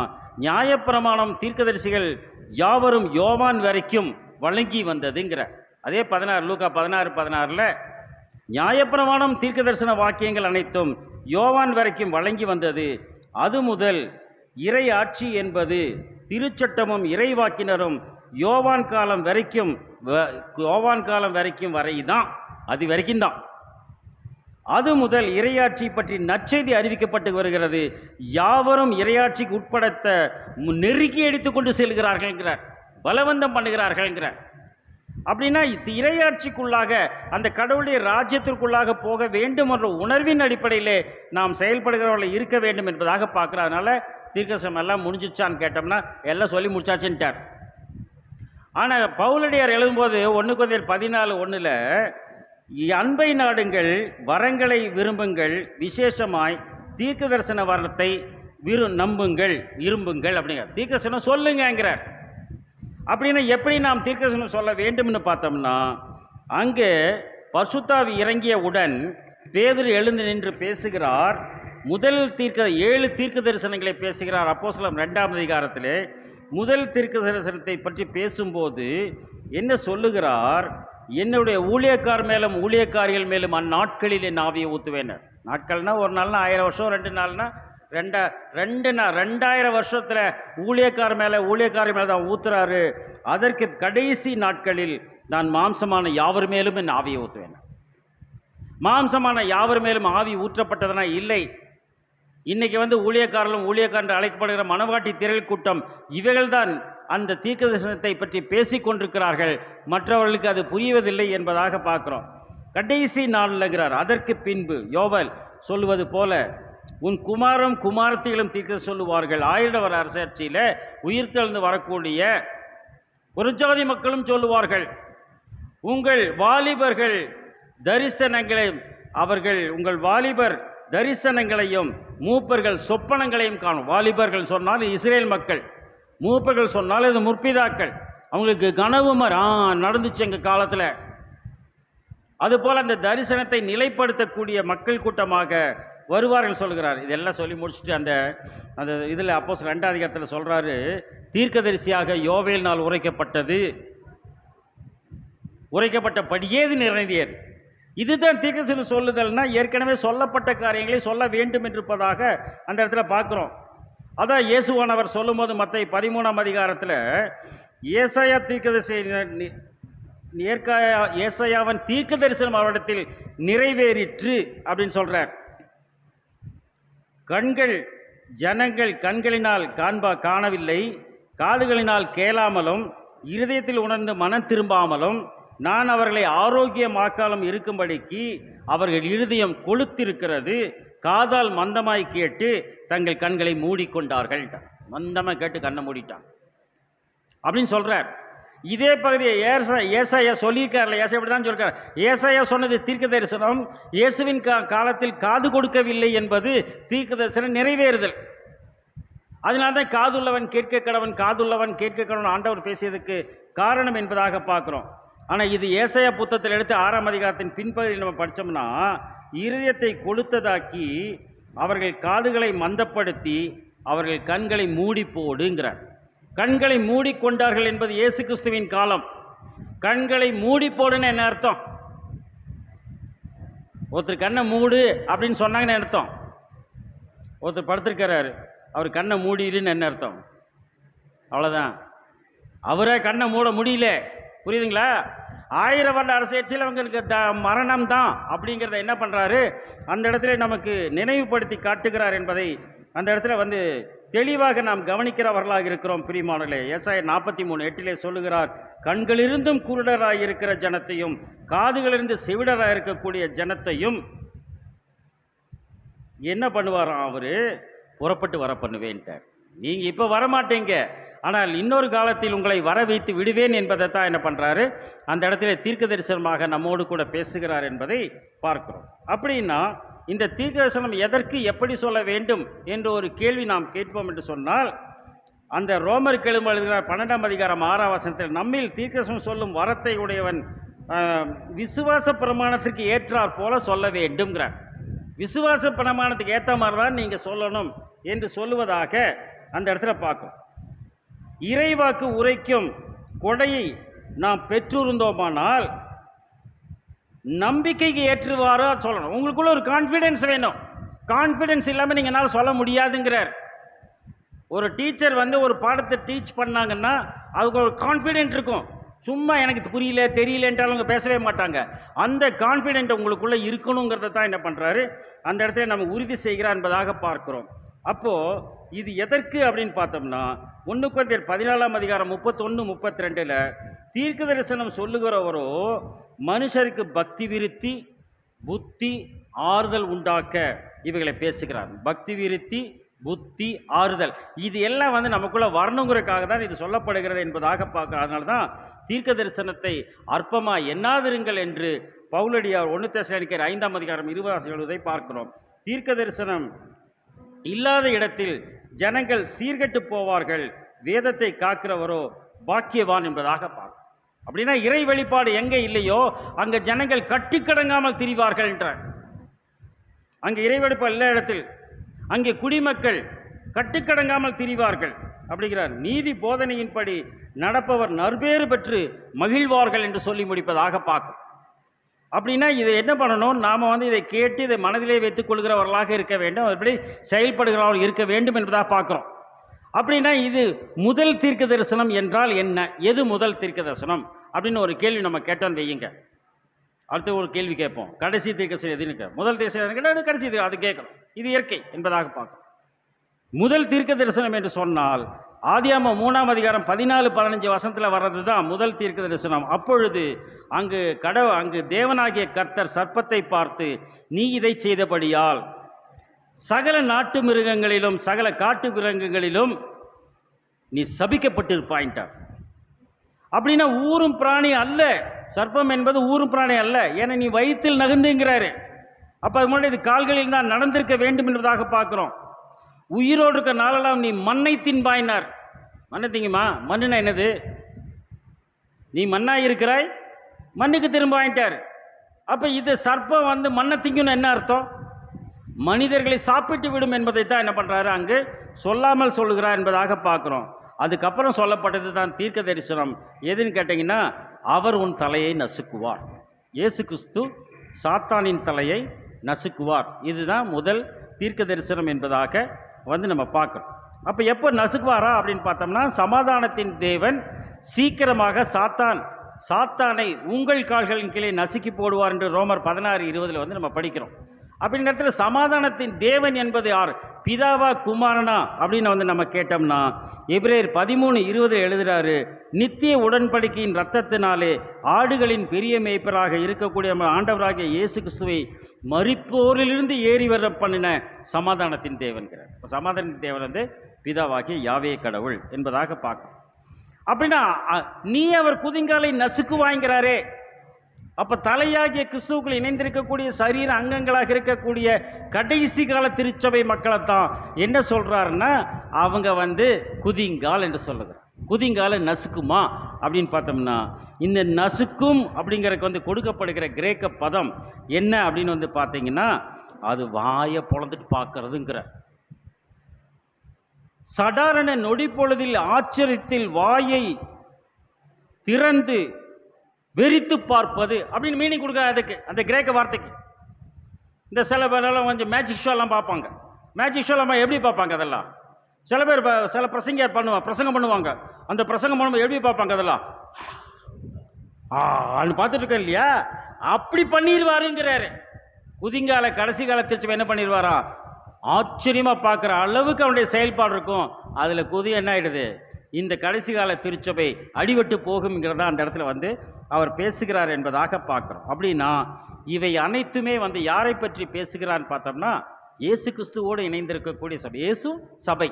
நியாயப்பிரமாணம் தீர்க்கதரிசிகள் யாவரும் யோவான் வரைக்கும் வழங்கி வந்ததுங்கிற அதே 16 லூக்கா 16:16 நியாயப்பிரமாணம் தீர்க்க தரிசன வாக்கியங்கள் அனைத்தும் யோவான் வரைக்கும் வழங்கி வந்தது. அது முதல் இறை ஆட்சி என்பது திருச்சட்டமும் இறைவாக்கினரும் யோவான் காலம் வரைக்கும் வரைதான், அது வரைக்கும் தான். அது முதல் இறையாட்சி பற்றி நற்செய்தி அறிவிக்கப்பட்டு வருகிறது. யாவரும் இறையாட்சிக்கு உட்படுத்த நெருக்கி அடித்து கொண்டு செல்கிறார்கள் என்கிறார், பலவந்தம் பண்ணுகிறார்கள் என்கிறார். அப்படின்னா இறையாட்சிக்குள்ளாக, அந்த கடவுளுடைய ராஜ்யத்திற்குள்ளாக போக வேண்டும் என்ற உணர்வின் அடிப்படையிலே நாம் செயல்படுகிறவர்கள் இருக்க வேண்டும் என்பதாக பார்க்குறோம். அதனால் தீர்க்கதரிசனம் எல்லாம் முடிஞ்சிச்சான்னு கேட்டோம்னா எல்லாம் சொல்லி முடிச்சாச்சுன்ட்டார். ஆனால் பவுலடியார் எழுதும்போது 1 கொரிந்தியர் 14:1 அன்பை நாடுங்கள், வரங்களை விரும்புங்கள், விசேஷமாய் தீர்க்க தரிசன வரத்தை நம்புங்கள், விரும்புங்கள் அப்படிங்கிற தீர்க்கதரிசனம் சொல்லுங்கிறார். அப்படின்னா எப்படி நாம் தீர்க்கதரிசனம் சொல்ல வேண்டும்னு பார்த்தோம்னா, அங்கே பரிசுத்தாவி இறங்கியவுடன் பேதுரு எழுந்து நின்று பேசுகிறார். முதல் 7 தீர்க்க தரிசனங்களை பேசுகிறார். அப்போஸ்தலர் 2ஆம் அதிகாரத்திலே முதல் தீர்க்க தரிசனத்தை பற்றி பேசும்போது என்ன சொல்லுகிறார்? என்னுடைய ஊழியக்கார் மேலும் ஊழியக்காரிகள் மேலும் அந்நாட்களில் என் ஆவியை ஊற்றுவேன். நாட்கள்னா ஒரு நாள்னா 1000 வருஷம், 2 நாள்னா 2000 வருஷத்தில் ஊழியக்கார் மேலே தான் ஊத்துறாரு. அதற்கு கடைசி நாட்களில் நான் மாம்சமான யாவர் மேலும் என் ஆவியை ஊற்றுவேன். மாம்சமான யாவர் மேலும் ஆவி ஊற்றப்பட்டதுனா இல்லை. இன்னைக்கு வந்து ஊழியக்காரன் அழைக்கப்படுகிற மனவாட்டி திரள் கூட்டம் இவைகள்தான் அந்த தீர்க்க தரிசனத்தை பற்றி பேசிக் கொண்டிருக்கிறார்கள். மற்றவர்களுக்கு அது புரிவதில்லை என்பதாக பார்க்கிறோம். கடைசி நாள்ங்கிறார். அதற்கு பின்பு யோவேல் சொல்லுவது போல உன் குமாரும் குமாரத்திகளும் தீர்க்க சொல்லுவார்கள். 1000 அரசாட்சியில் உயிர்த்தெழுந்து வரக்கூடிய புறஜாதி மக்களும் சொல்லுவார்கள். உங்கள் வாலிபர்கள் தரிசனங்களை உங்கள் வாலிபர் தரிசனங்களையும் மூப்பர்கள் சொப்பனங்களையும் காணும். வாலிபர்கள் சொன்னால் இஸ்ரேல் மக்கள், மூப்பர்கள் சொன்னால் இது முற்பிதாக்கள். அவங்களுக்கு கனவு நடந்துச்சு எங்கள் காலத்தில். அதுபோல் அந்த தரிசனத்தை நிலைப்படுத்தக்கூடிய மக்கள் கூட்டமாக வருவார்கள் சொல்கிறார். இதெல்லாம் சொல்லி முடிச்சுட்டு அந்த அந்த இதில் அப்போஸ்தலர் 2ஆம் அதிகாரத்தில் சொல்கிறாரு, தீர்க்கதரிசியாக யோவேல் நாள் உரைக்கப்பட்டபடியே இது நிறைவேறியது. இதுதான் தீர்க்கதரிசன சொல்லுதல்னா, ஏற்கனவே சொல்லப்பட்ட காரியங்களை சொல்ல வேண்டும் இருப்பதாக அந்த இடத்துல பார்க்குறோம். அதான் இயேசுவானவர் சொல்லும்போது மத்தேயு 13ஆம் அதிகாரத்தில் ஏசாயா தீர்க்கதரிசி ஏசாயாவின் தீர்க்க தரிசனம் அவரிடத்தில் நிறைவேறிற்று அப்படின்னு சொல்றார். ஜனங்கள் கண்களினால் காணவில்லை, காதுகளினால் கேளாமலும், இருதயத்தில் உணர்ந்து மனம் திரும்பாமலும், நான் அவர்களை ஆரோக்கியமாக்காலும் இருக்கும்படிக்கு அவர்கள் இருதயம் கொளுத்திருக்கிறது, காதால் மந்தமாய் கேட்டு தங்கள் கண்களை மூடிக்கொண்டார்கள். மந்தமாக கேட்டு கண்ணை மூடிட்டான் அப்படின்னு சொல்றார். இதே பகுதியை ஏசாயா சொல்லியிருக்காருல, ஏசாயா இப்படி தான் சொல்லியிருக்கார். ஏசாயா சொன்னது தீர்க்க தரிசனம், இயேசுவின் காலத்தில் காது கொடுக்கவில்லை என்பது தீர்க்க தரிசனம் நிறைவேறுதல். அதனால தான் காதுள்ளவன் கேட்க கடவன், காதுள்ளவன் கேட்க கடவன் ஆண்டவர் பேசியதுக்கு காரணம் என்பதாக பார்க்குறோம். ஆனால் இது ஏசாயா புத்தகத்தில் எடுத்து 6ஆம் அதிகாரத்தின் பின்பகுதியில் நம்ம படித்தோம்னா, இருதயத்தை கொளுத்ததாக்கி அவர்கள் காதுகளை மந்தப்படுத்தி அவர்கள் கண்களை மூடி போடுங்கிறார். கண்களை மூடிக்கொண்டார்கள் என்பது இயேசு கிறிஸ்துவின் காலம். கண்களை மூடி போடுன்னு என்ன அர்த்தம்? ஒருத்தர் கண்ணை மூடு அப்படின்னு சொன்னாங்கன்னு அர்த்தம். ஒருத்தர் படுத்திருக்கிறாரு, அவர் கண்ணை மூடிடுன்னு என்ன அர்த்தம்? அவ்வளோதான். அவரே கண்ணை மூட முடியல. புரியுதுங்களா? 1000 வருட அரசியல் அவங்களுக்கு மரணம் தான் அப்படிங்கிறத என்ன பண்ணுறாரு, அந்த இடத்துல நமக்கு நினைவுபடுத்தி காட்டுகிறார் என்பதை அந்த இடத்துல தெளிவாக நாம் கவனிக்கிறவர்களாக இருக்கிறோம். பிரியமானவர்களே, ஏசாயா 43:8 சொல்லுகிறார், கண்களிருந்தும் குருடராக இருக்கிற ஜனத்தையும் காதுகளிலிருந்து செவிடராக இருக்கக்கூடிய ஜனத்தையும் என்ன பண்ணுவாராம்? அவரு புறப்பட்டு வர பண்ணுவேன்ட்டார். நீங்க இப்ப வரமாட்டீங்க, ஆனால் இன்னொரு காலத்தில் உங்களை வர வைத்து விடுவேன் என்பதை தான் என்ன பண்றாரு, அந்த இடத்துல தீர்க்க தரிசனமாக நம்மோடு கூட பேசுகிறார் என்பதை பார்க்கிறோம். அப்படின்னா இந்த தீர்க்க தரிசனம் எதற்கு எப்படி சொல்ல வேண்டும் என்று ஒரு கேள்வி நாம் கேட்போம் என்று சொன்னால், அந்த ரோமர் கெழும எழுதுகிறார் 12ஆம் அதிகாரம் 6ஆம் வசனத்தில், நம்மில் தீர்க்க தரிசனம் சொல்லும் வரத்தை உடையவன் விசுவாச பிரமாணத்திற்கு ஏற்றாற் போல சொல்ல வேண்டும்ங்கிறார். விசுவாச பிரமாணத்துக்கு ஏற்ற மாதிரி தான் நீங்கள் சொல்லணும் என்று சொல்லுவதாக அந்த இடத்துல பார்க்கும். இறைவாக்கு உரைக்கும் கொடையை நாம் பெற்றிருந்தோமானால் நம்பிக்கைக்கு ஏற்றுவாரோ சொல்லணும். உங்களுக்குள்ள ஒரு கான்ஃபிடென்ஸ் வேணும். கான்ஃபிடென்ஸ் இல்லாமல் நீங்கள் என்னால் சொல்ல முடியாதுங்கிறார். ஒரு டீச்சர் ஒரு பாடத்தை டீச் பண்ணாங்கன்னா அதுக்கு ஒரு கான்ஃபிடென்ட் இருக்கும். சும்மா எனக்கு புரியல தெரியலன்றாலும் அவங்க பேசவே மாட்டாங்க. அந்த கான்ஃபிடென்ட் உங்களுக்குள்ளே இருக்கணுங்கிறத தான் என்ன பண்ணுறாரு, அந்த இடத்துல நம்ம உறுதி செய்கிறார் என்பதாக பார்க்குறோம். அப்போது இது எதற்கு அப்படின்னு பார்த்தோம்னா, 1 கொரிந்தியர் 14ஆம் அதிகாரம் 31-32 தீர்க்க தரிசனம் சொல்லுகிறவரோ மனுஷருக்கு பக்தி விருத்தி, புத்தி, ஆறுதல் உண்டாக்க இவைகளை பேசுகிறார். பக்தி விருத்தி, புத்தி, ஆறுதல், இது எல்லாம் நமக்குள்ள வரணுங்கிறதுக்காக தான் இது சொல்லப்படுகிறது என்பதாக பார்க்க. அதனால தான் தீர்க்க தரிசனத்தை அற்பமாக எண்ணாதிருங்கள் என்று பவுலடியார் 1 தெசலோனிக்கேயர் 5ஆம் அதிகாரம் 20 பார்க்கிறோம். தீர்க்க தரிசனம் இல்லாத இடத்தில் ஜனங்கள் சீர்கெட்டு போவார்கள், வேதத்தை காக்கிறவரோ பாக்கியவான் என்பதாக பார்க்கும். அப்படின்னா இறை வெளிப்பாடு எங்கே இல்லையோ அங்கே ஜனங்கள் கட்டிக்கடங்காமல் திரிவார்கள் என்றார். அங்கே இறை வெளிப்பாடு எல்லா இடத்தில் அங்கே குடிமக்கள் கட்டுக்கடங்காமல் திரிவார்கள் அப்படிங்கிறார். நீதி போதனையின்படி நடப்பவர் நற்பேறு பெற்று மகிழ்வார்கள் என்று சொல்லி முடிப்பதாக பார்க்கும். அப்படின்னா இதை என்ன பண்ணணும், நாம் இதை கேட்டு இதை மனதிலே வைத்துக் கொள்கிறவர்களாக இருக்க வேண்டும், அப்படி செயல்படுகிறவர்கள் இருக்க வேண்டும் என்பதாக பார்க்குறோம். அப்படின்னா இது முதல் தீர்க்க தரிசனம் என்றால் என்ன? எது முதல் தீர்க்க தரிசனம் அப்படின்னு ஒரு கேள்வி நம்ம கேட்டோன்னு வையுங்க. அடுத்து ஒரு கேள்வி கேட்போம், கடைசி தீர்க்க தரிசனம் எதுன்னு. முதல் தீர்க்க கேட்டால் கடைசி அது கேட்கணும். இது இயற்கை என்பதாக பார்க்கணும். முதல் தீர்க்க தரிசனம் என்று சொன்னால் ஆதியாகமம் 3ஆம் அதிகாரம் 14-15 வசனத்தில் வர்றது தான் முதல் தீர்க்க தரிசனம். அப்பொழுது அங்கு தேவனாகிய கர்த்தர் சர்ப்பத்தை பார்த்து, நீ இதை செய்தபடியால் சகல நாட்டு மிருகங்களிலும் சகல காட்டு மிருகங்களிலும் நீ சபிக்கப்பட்டிருப்பாயின்ட்டார். அப்படின்னா ஊரும் பிராணி அல்ல, சர்ப்பம் என்பது ஊரும் பிராணி அல்ல, ஏன்னா நீ வயிற்றில் நகுந்துங்கிறாரு. அப்போ அது முன்னாடி இது கால்களில் தான் நடந்திருக்க வேண்டும் என்பதாக பார்க்குறோம். உயிரோடு இருக்க நாளெல்லாம் நீ மண்ணை தின்பாயினார். மண்ணை திங்குமா? மண்ணுனா என்னது? நீ மண்ணாக இருக்கிறாய், மண்ணுக்கு திரும்ப வாங்கிட்டார். அப்போ இது சர்ப்பம் வந்து மண்ணை திங்கணும் என்ன அர்த்தம்? மனிதர்களை சாப்பிட்டு விடும் என்பதை தான் என்ன பண்ணுறாரு அங்கு சொல்லாமல் சொல்லுகிறார் என்பதாக பார்க்குறோம். அதுக்கப்புறம் சொல்லப்பட்டது தான் தீர்க்க தரிசனம். எதுன்னு கேட்டிங்கன்னா, அவர் உன் தலையை நசுக்குவார். இயேசு கிறிஸ்து சாத்தானின் தலையை நசுக்குவார். இதுதான் முதல் தீர்க்க தரிசனம் என்பதாக வந்து நம்ம பார்க்குறோம். அப்போ எப்போ நசுக்குவாரா அப்படின்னு பார்த்தோம்னா, சமாதானத்தின் தேவன் சீக்கிரமாக சாத்தானை உங்கள் கால்களின் கீழே நசுக்கி போடுவார் என்று ரோமர் 16:20 வந்து நம்ம படிக்கிறோம். அப்படிங்கிற இடத்துல சமாதானத்தின் தேவன் என்பது யார்? பிதாவா குமாரனா அப்படின்னு வந்து நம்ம கேட்டோம்னா, எபிரேயர் 13:20 எழுதுகிறாரு, நித்திய உடன்படிக்கையின் இரத்தத்தினாலே ஆடுகளின் பெரிய மேய்ப்பராக இருக்கக்கூடிய ஆண்டவராகிய இயேசு கிறிஸ்துவை மரிப்போரிலிருந்து ஏறி வர பண்ணின சமாதானத்தின் தேவன்கிறார். சமாதானத்தின் தேவன் வந்து பிதாவாகிய யாவே கடவுள் என்பதாக பார்க்கணும். அப்படின்னா நீ அவர் குதிங்காலை நசுக்குவாங்கிறாரே. அப்போ தலையாகிய கிறிஸ்துவுக்குள் இணைந்திருக்கக்கூடிய சரீர அங்கங்களாக இருக்கக்கூடிய கடைசி கால திருச்சபை மக்களைத்தான் என்ன சொல்கிறாருன்னா, அவங்க வந்து குதிங்கால் என்று சொல்லுகிறார். குதிங்கால நசுக்குமா அப்படின்னு பார்த்தோம்னா, இந்த நசுக்கும் அப்படிங்கிறதுக்கு வந்து கொடுக்கப்படுகிற கிரேக்க பதம் என்ன அப்படின்னு வந்து பார்த்தீங்கன்னா, அது வாயை பொழந்துட்டு பார்க்கறதுங்கிற சடாரண நொடி பொழுதில் ஆச்சரியத்தில் வாயை திறந்து வெறித்து பார்ப்பது அப்படின்னு மீனிங் கொடுக்குறாரு அதுக்கு, அந்த கிரேக்க வார்த்தைக்கு. இந்த சில பேரெல்லாம் கொஞ்சம் மேஜிக் ஷோலாம் பார்ப்பாங்க. மேஜிக் ஷோலாம் எப்படி பார்ப்பாங்க? அதெல்லாம் சில பேர் சில பிரசங்கம் பண்ணுவாங்க. அந்த பிரசங்கம் பண்ணும்போது எப்படி பார்ப்பாங்க? அதெல்லாம் பார்த்துட்டு இருக்க இல்லையா? அப்படி பண்ணிடுவாருங்கிறாரு. குதிங்கால கடைசி கால திருச்சி என்ன பண்ணிடுவாரா? ஆச்சரியமாக பார்க்குற அளவுக்கு அவனுடைய செயல்பாடு இருக்கும். அதில் குதி என்ன ஆகிடுது? இந்த கடைசி கால திருச்சபை அடிபட்டு போகுங்கிறதா அந்த இடத்துல வந்து அவர் பேசுகிறார் என்பதாக பார்க்குறோம். அப்படின்னா இவை அனைத்துமே வந்து யாரை பற்றி பேசுகிறான்னு பார்த்தோம்னா, இயேசு கிறிஸ்துவோடு இணைந்திருக்கக்கூடிய சபை, இயேசு சபை.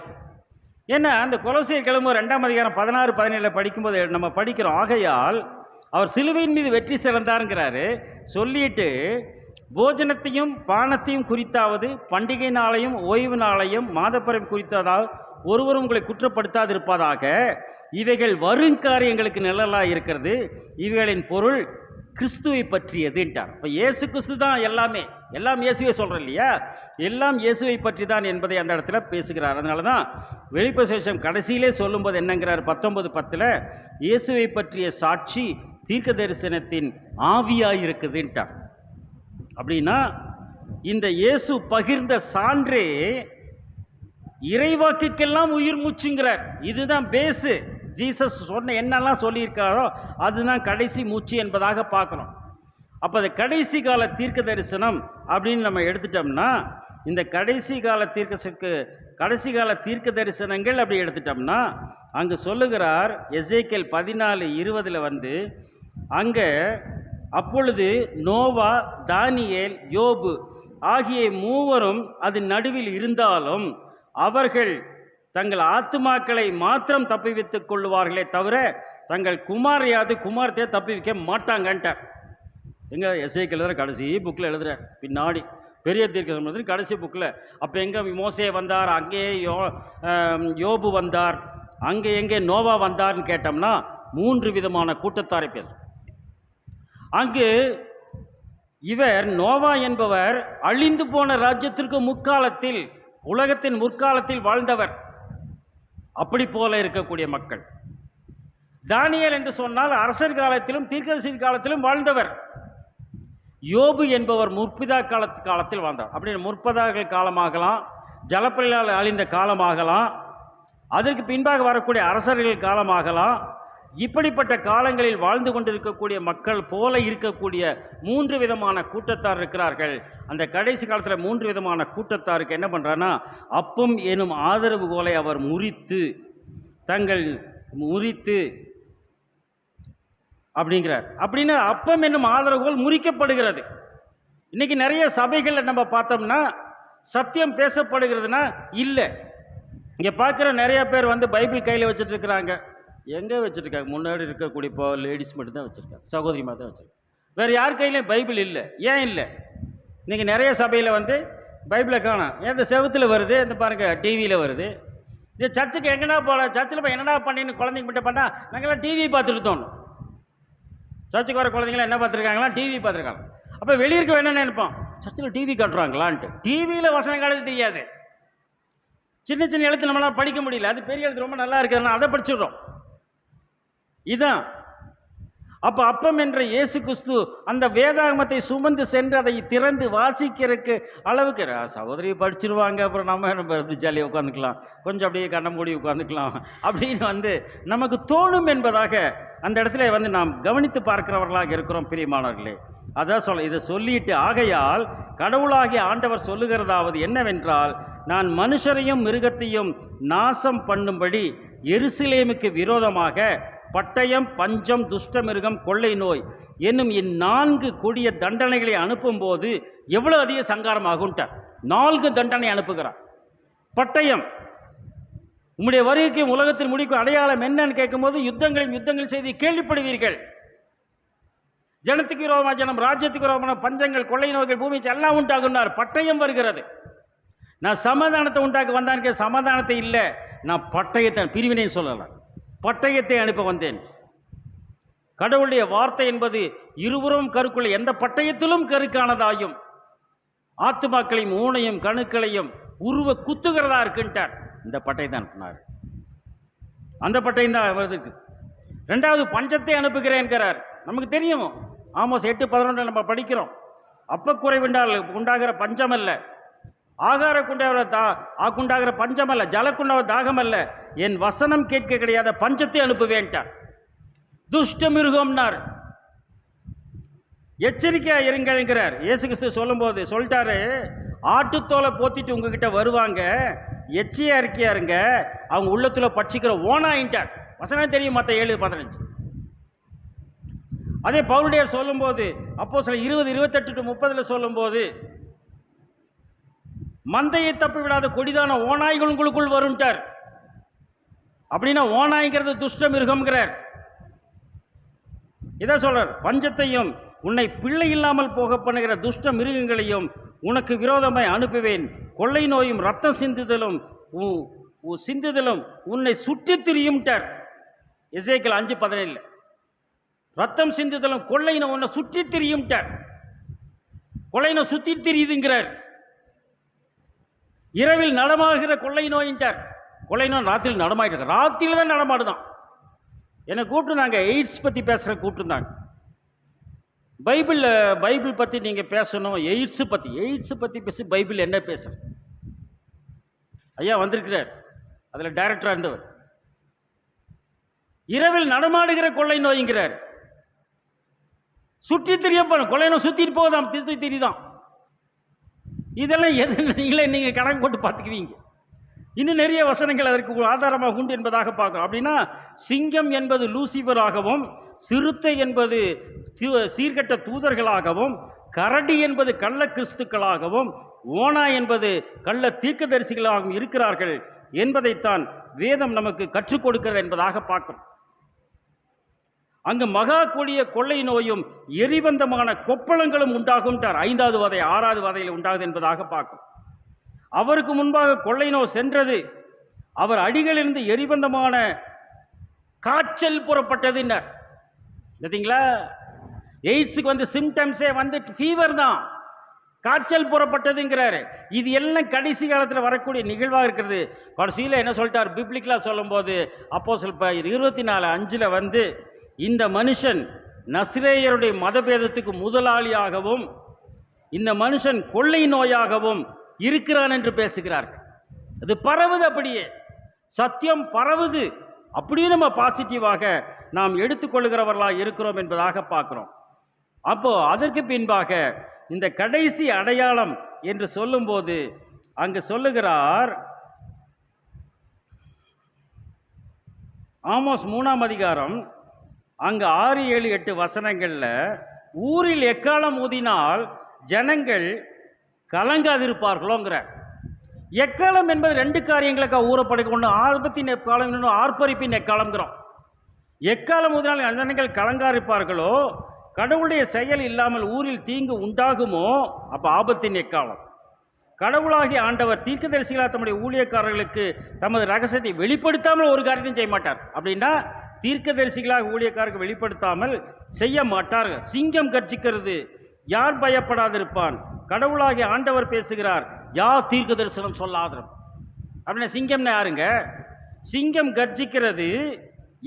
ஏன்னா அந்த கொலோசியர் கிளம்பு 2ஆம் அதிகாரம் 16-17 படிக்கும்போது நம்ம படிக்கிறோம், ஆகையால் அவர் சிலுவையின் மீது வெற்றி சிறந்தாருங்கிறாரு. சொல்லிட்டு போஜனத்தையும் பானத்தையும் குறித்தாவது பண்டிகை நாளையும் ஓய்வு நாளையும் மாதப்பிறப்பு குறித்ததாவது ஒருவரும் உங்களை குற்றப்படுத்தாதிருப்பதாக, இவைகள் வருங்காரியங்களுக்கு நிழலாக இருக்கிறது, இவைகளின் பொருள் கிறிஸ்துவை பற்றியதுன்ட்டார். இப்போ இயேசு கிறிஸ்து தான் எல்லாம் இயேசுவை சொல்கிறோம் இல்லையா? எல்லாம் இயேசுவை பற்றி தான் என்பதை அந்த இடத்துல பேசுகிறார். அதனால தான் வெளிப்படுத்தின விசேஷம் கடைசியிலே சொல்லும்போது என்னங்கிறார்? 19:10 இயேசுவை பற்றிய சாட்சி தீர்க்க தரிசனத்தின் ஆவியாக இருக்குதுன்ட்டார். அப்படின்னா இந்த இயேசு பகிர்ந்த சான்றே இறைவாக்குக்கெல்லாம் உயிர் மூச்சுங்கிறார். இதுதான் பேஸு. ஜீசஸ் சொன்ன என்னெல்லாம் சொல்லியிருக்காரோ அதுதான் கடைசி மூச்சு என்பதாக பார்க்குறோம். அப்போ அது கடைசி கால தீர்க்க தரிசனம் அப்படின்னு நம்ம எடுத்துட்டோம்னா, இந்த கடைசி கால தீர்க்க தரிசனங்கள் அப்படி எடுத்துட்டோம்னா, அங்கே சொல்லுகிறார் எசேக்கியேல் 14:20 வந்து, அங்கே அப்பொழுது நோவா, தானியேல், யோபு ஆகிய மூவரும் அது நடுவில் இருந்தாலும் அவர்கள் தங்கள் ஆத்துமாக்களை மாத்திரம் தப்பிவித்துக் கொள்ளுவார்களே தவிர தங்கள் குமாரத்தையே தப்பி வைக்க மாட்டாங்கன்ட்டார். எங்கே? எசேக்கியேல் எழுதுகிற கடைசி புக்கில் எழுதுகிற பின்னாடி பெரிய தீர்க்கதரிசனம் கடைசி புக்கில். அப்போ எங்கே மோசே வந்தார், அங்கே யோபு வந்தார், அங்கே எங்கே நோவா வந்தார்னு கேட்டோம்னா 3 விதமான கூட்டத்தாரை பேசுகிறோம். அங்கு இவர் நோவா என்பவர் அழிந்து போன ராஜ்யத்திற்கு முற்காலத்தில், உலகத்தின் முற்காலத்தில் வாழ்ந்தவர். அப்படி போல இருக்கக்கூடிய மக்கள். தானியேல் என்று சொன்னால் அரசர் காலத்திலும் தீர்க்கதரிசி காலத்திலும் வாழ்ந்தவர். யோபு என்பவர் முற்பிதா காலத்தில் வாழ்ந்தார். அப்படின்னு முற்பதாக்கள் காலமாகலாம், ஜலப்பிரளயால் அழிந்த காலமாகலாம், அதற்கு பின்பாக வரக்கூடிய அரசர்கள் காலமாகலாம். இப்படிப்பட்ட காலங்களில் வாழ்ந்து கொண்டிருக்கக்கூடிய மக்கள் போல இருக்கக்கூடிய 3 விதமான கூட்டத்தார் இருக்கிறார்கள். அந்த கடைசி காலத்தில் 3 விதமான கூட்டத்தாருக்கு என்ன பண்ணுறாருன்னா, அப்பம் எனும் ஆதரவுகோலை அவர் முறித்து அப்படிங்கிறார். அப்படின்னா அப்பம் என்னும் ஆதரவுகோல் முறிக்கப்படுகிறது. இன்றைக்கி நிறைய சபைகளில் நம்ம பார்த்தோம்னா சத்தியம் பேசப்படுகிறதுனா இல்லை. இங்கே பார்க்குற நிறைய பேர் வந்து பைபிள் கையில் வச்சுட்டு இருக்கிறாங்க. எங்கே வச்சுருக்காங்க? முன்னாடி இருக்கக்கூடிய லேடிஸ் மட்டும் தான் வச்சுருக்காங்க, சகோதரி மாதிரி தான் வச்சுருக்காங்க. வேறு யார் கையிலையும் பைபிள் இல்லை. ஏன் இல்லை? இன்றைக்கி நிறைய சபையில் வந்து பைபிளை காணும், இந்த செவுத்தில் வருது, இந்த பாருங்கள் டிவியில் வருது. இது சர்ச்சுக்கு எங்கன்னா போகல, சர்ச்சில் போய் என்னடா பண்ணின்னு குழந்தைங்க கிட்ட பண்ணால் நாங்கள்லாம் டிவி பார்த்துட்டு தோணும். சர்ச்சுக்கு வர குழந்தைங்களாம் என்ன பார்த்துருக்காங்களா? டிவி பார்த்துருக்காங்க. அப்போ வெளியிருக்க என்ன நினைப்போம், சர்ச்சில் டிவி காட்டுறாங்களான்ட்டு. டிவியில் வசனம் காலத்து தெரியாது, சின்ன சின்ன எழுத்து நம்மளால் படிக்க முடியல, அது பெரிய எழுத்து ரொம்ப நல்லா இருக்கிறதுனால அதை படிச்சிடுறோம். இதுதான் அப்போ அப்பம் என்ற இயேசு கிறிஸ்து அந்த வேதாகமத்தை சுமந்து சென்று அதை திறந்து வாசிக்கிறதுக்கு அளவுக்கு சகோதரி படிச்சிருவாங்க, அப்புறம் நம்ம ஜாலியாக உட்காந்துக்கலாம், கொஞ்சம் அப்படியே கண்ண மூடி உட்காந்துக்கலாம் அப்படின்னு வந்து நமக்கு தோணும் என்பதாக அந்த இடத்துல வந்து நாம் கவனித்து பார்க்கிறவர்களாக இருக்கிறோம் பிரியமானவர்களே. அதான் இதை சொல்லிட்டு, ஆகையால் கடவுளாகிய ஆண்டவர் சொல்லுகிறதாவது என்னவென்றால், நான் மனுஷரையும் மிருகத்தையும் நாசம் பண்ணும்படி எருசலேமுக்கு விரோதமாக பட்டயம், பஞ்சம், துஷ்டமிருகம், கொள்ளை நோய் என்னும் இந்நான்கு கொடிய தண்டனைகளை அனுப்பும்போது எவ்வளவு அதிக சங்காரமாகும்ட்டார். 4 தண்டனை அனுப்புகிறார். பட்டயம், உம்முடைய வருகைக்கும் உலகத்தின் முடிக்கும் அடையாளம் என்னன்னு கேட்கும்போது யுத்தங்கள் செய்தி கேள்விப்படுவீர்கள். ஜனத்துக்கு விரோதமான ஜனம், ராஜ்யத்துக்கு விரோதமான பஞ்சங்கள், கொள்ளை நோய்கள், பூமி எல்லாம் உண்டாகுனார். பட்டயம் வருகிறது. நான் சமாதானத்தை உண்டாக்க வந்தான்னு, சமாதானத்தை இல்லை, நான் பட்டயத்தை பிரிவினை சொல்லலாம், பட்டயத்தை அனுப்ப வந்தேன். கடவுளுடைய வார்த்தை என்பது இருபுறம் கருக்குள்ள எந்த பட்டயத்திலும் கருக்கானதாயும் ஆத்துமாக்களையும் ஊனையும் கணுக்களையும் உருவ குத்துகிறதா இருக்குன்ட்டார். இந்த பட்டயத்தை அனுப்பினார். அந்த பட்டயம் தான் வருது. 2வது பஞ்சத்தை அனுப்புகிறேன்கிறார். நமக்கு தெரியும், ஆமோஸ் 8:11 நம்ம படிக்கிறோம். அப்ப குறைவுண்டால் உண்டாகிற பஞ்சம் அல்ல, ஆகார குண்டாகிற பஞ்சம் அல்ல, ஜலக்குண்டாக தாகம் அல்ல, என் வசனம் கேட்க கிடையாத பஞ்சத்தை அனுப்புவேன்ட்டார். துஷ்ட மிருகம்னார். எச்சரிக்கையா இருங்கிறார் இயேசு கிறிஸ்து சொல்லும்போது சொல்லிட்டாரு, ஆட்டுத்தோலை போத்திட்டு உங்ககிட்ட வருவாங்க, எச்சையா இருக்கியா இருங்க, அவங்க உள்ளத்துல பட்சிக்கிற ஓனாயின்ட்டார். வசனம் தெரியும், மற்ற 7:15. அதே பவுலுடையார் சொல்லும்போது அப்போஸ்தலர் 20:28-30 சொல்லும்போது, மந்தையை தப்பி விடாத கொடிதான ஓநாய்கள் உங்களுக்குள் வரும்ட்டார். அப்படின்னா ஓநாய்ங்கிறது துஷ்ட மிருகம்ங்கிறார். இதை சொல்றார். பஞ்சத்தையும் உன்னை பிள்ளை இல்லாமல் போக பண்ணுகிற துஷ்ட மிருகங்களையும் உனக்கு விரோதமாய் அனுப்புவேன். கொள்ளை நோயும் ரத்தம் சிந்துதலும் உன்னை சுற்றி திரியும்ட்டார். எசேக்கியேல் 5:17. ரத்தம் சிந்துதலும் கொள்ளை நோய் உன்னை சுற்றி திரியும்ட்டார். கொள்ளை நோய் சுற்றி திரியுதுங்கிறார். இரவில் நடமாடுகிற கொள்ளை நோயின்ட்டார். கொள்ளை நோய் ராத்திரியில் நடமாயிட்டு, ராத்திரியில் தான் நடமாடுதான். என்னை கூப்பிட்டுருந்தாங்க, எய்ட்ஸ் பற்றி பேசுகிற கூப்பிட்டுருந்தாங்க. பைபிள் பற்றி நீங்கள் பேசணும், எய்ட்ஸு பற்றி பேசி பைபிள் என்ன பேசுற ஐயா வந்திருக்கிறார், அதில் டைரக்டராக இருந்தவர். இரவில் நடமாடுகிற கொள்ளை நோய்ங்கிறார். சுற்றி தெரியப்ப கொள்ளை நோய் சுற்றிட்டு போகுதாம், தெரியுதான். இதெல்லாம் எது நீங்கள் கணக்கு போட்டு பார்த்துக்குவீங்க. இன்னும் நிறைய வசனங்கள் அதற்கு ஆதாரமாக உண்டு என்பதாக பார்க்கணும். அப்படின்னா சிங்கம் என்பது லூசிபராகவும், சிறுத்தை என்பது சீர்கட்ட தூதர்களாகவும், கரடி என்பது கள்ள கிறிஸ்துக்களாகவும், ஓனா என்பது கள்ள தீர்க்கதரிசிகளாகவும் இருக்கிறார்கள் என்பதைத்தான் வேதம் நமக்கு கற்றுக் கொடுக்கிறது என்பதாக பார்க்கிறோம். அங்கு மகா கொடிய கொள்ளை நோயும் எரிபந்தமான கொப்பளங்களும் உண்டாகும். 5வது வதை 6வது வதையில் உண்டாகுது என்பதாக பார்க்கும். அவருக்கு முன்பாக கொள்ளை நோய் சென்றது, அவர் அடிகளிலிருந்து எரிபந்தமான காய்ச்சல் புறப்பட்டதுன்னார். பார்த்தீங்களா? எய்ட்ஸுக்கு வந்து சிம்டம்ஸே வந்து ஃபீவர் தான், காய்ச்சல் புறப்பட்டதுங்கிறாரு. இது எல்லாம் கடைசி காலத்தில் வரக்கூடிய நிகழ்வாக இருக்கிறது. கடைசியில் என்ன சொல்லிட்டார் பிப்ளிக்கலாக சொல்லும்போது, அப்போஸ்தலர் 24:5 வந்து, இந்த மனுஷன் நஸ்ரேயருடைய மதபேதத்துக்கு முதலாளியாகவும் இந்த மனுஷன் கொள்ளை நோயாகவும் இருக்கிறான் என்று பேசுகிறார்கள். அது பரவுது, அப்படியே சத்தியம் பரவுது. அப்படியே நம்ம பாசிட்டிவாக நாம் எடுத்துக்கொள்கிறவர்களாக இருக்கிறோம் என்பதாக பார்க்கிறோம். அப்போ அதற்கு பின்பாக இந்த கடைசி அடையாளம் என்று சொல்லும்போது அங்கு சொல்லுகிறார், ஆமோஸ் 3ஆம் அதிகாரம் அங்கு 6, 7, 8 வசனங்களில், ஊரில் எக்காலம் ஊதினால் ஜனங்கள் கலங்காதிருப்பார்களோங்கிற. எக்காலம் என்பது 2 காரியங்களுக்காக ஊறப்படுக. ஒன்று ஆர்ப்பத்தின் எக்காலம், இன்னொன்று ஆர்ப்பரிப்பின் எக்காலம்ங்கிறோம். எக்காலம் ஊதினால் ஜனங்கள் கலங்காதிருப்பார்களோ, கடவுளுடைய செயல் இல்லாமல் ஊரில் தீங்கு உண்டாகுமோ? அப்போ ஆபத்தின் எக்காலம். கடவுளாகிய ஆண்டவர் தீர்க்கதரிசிகளாக தம்முடைய ஊழியக்காரர்களுக்கு தமது ரகசியத்தை வெளிப்படுத்தாமல் ஒரு காரியத்தையும் செய்ய மாட்டார். அப்படின்னா தீர்க்கதரிசிகளாக ஊழியக்காரர்கள் வெளிப்படுத்தாமல் செய்ய மாட்டார்கள். சிங்கம் கர்ஜிக்கிறது, யார் பயப்படாதிருப்பான்? கடவுளாகிய ஆண்டவர் பேசுகிறார், யார் தீர்க்க தரிசனம் சொல்லாதிரும். அப்படின்னா சிங்கம்னா யாருங்க? சிங்கம் கர்ஜிக்கிறது,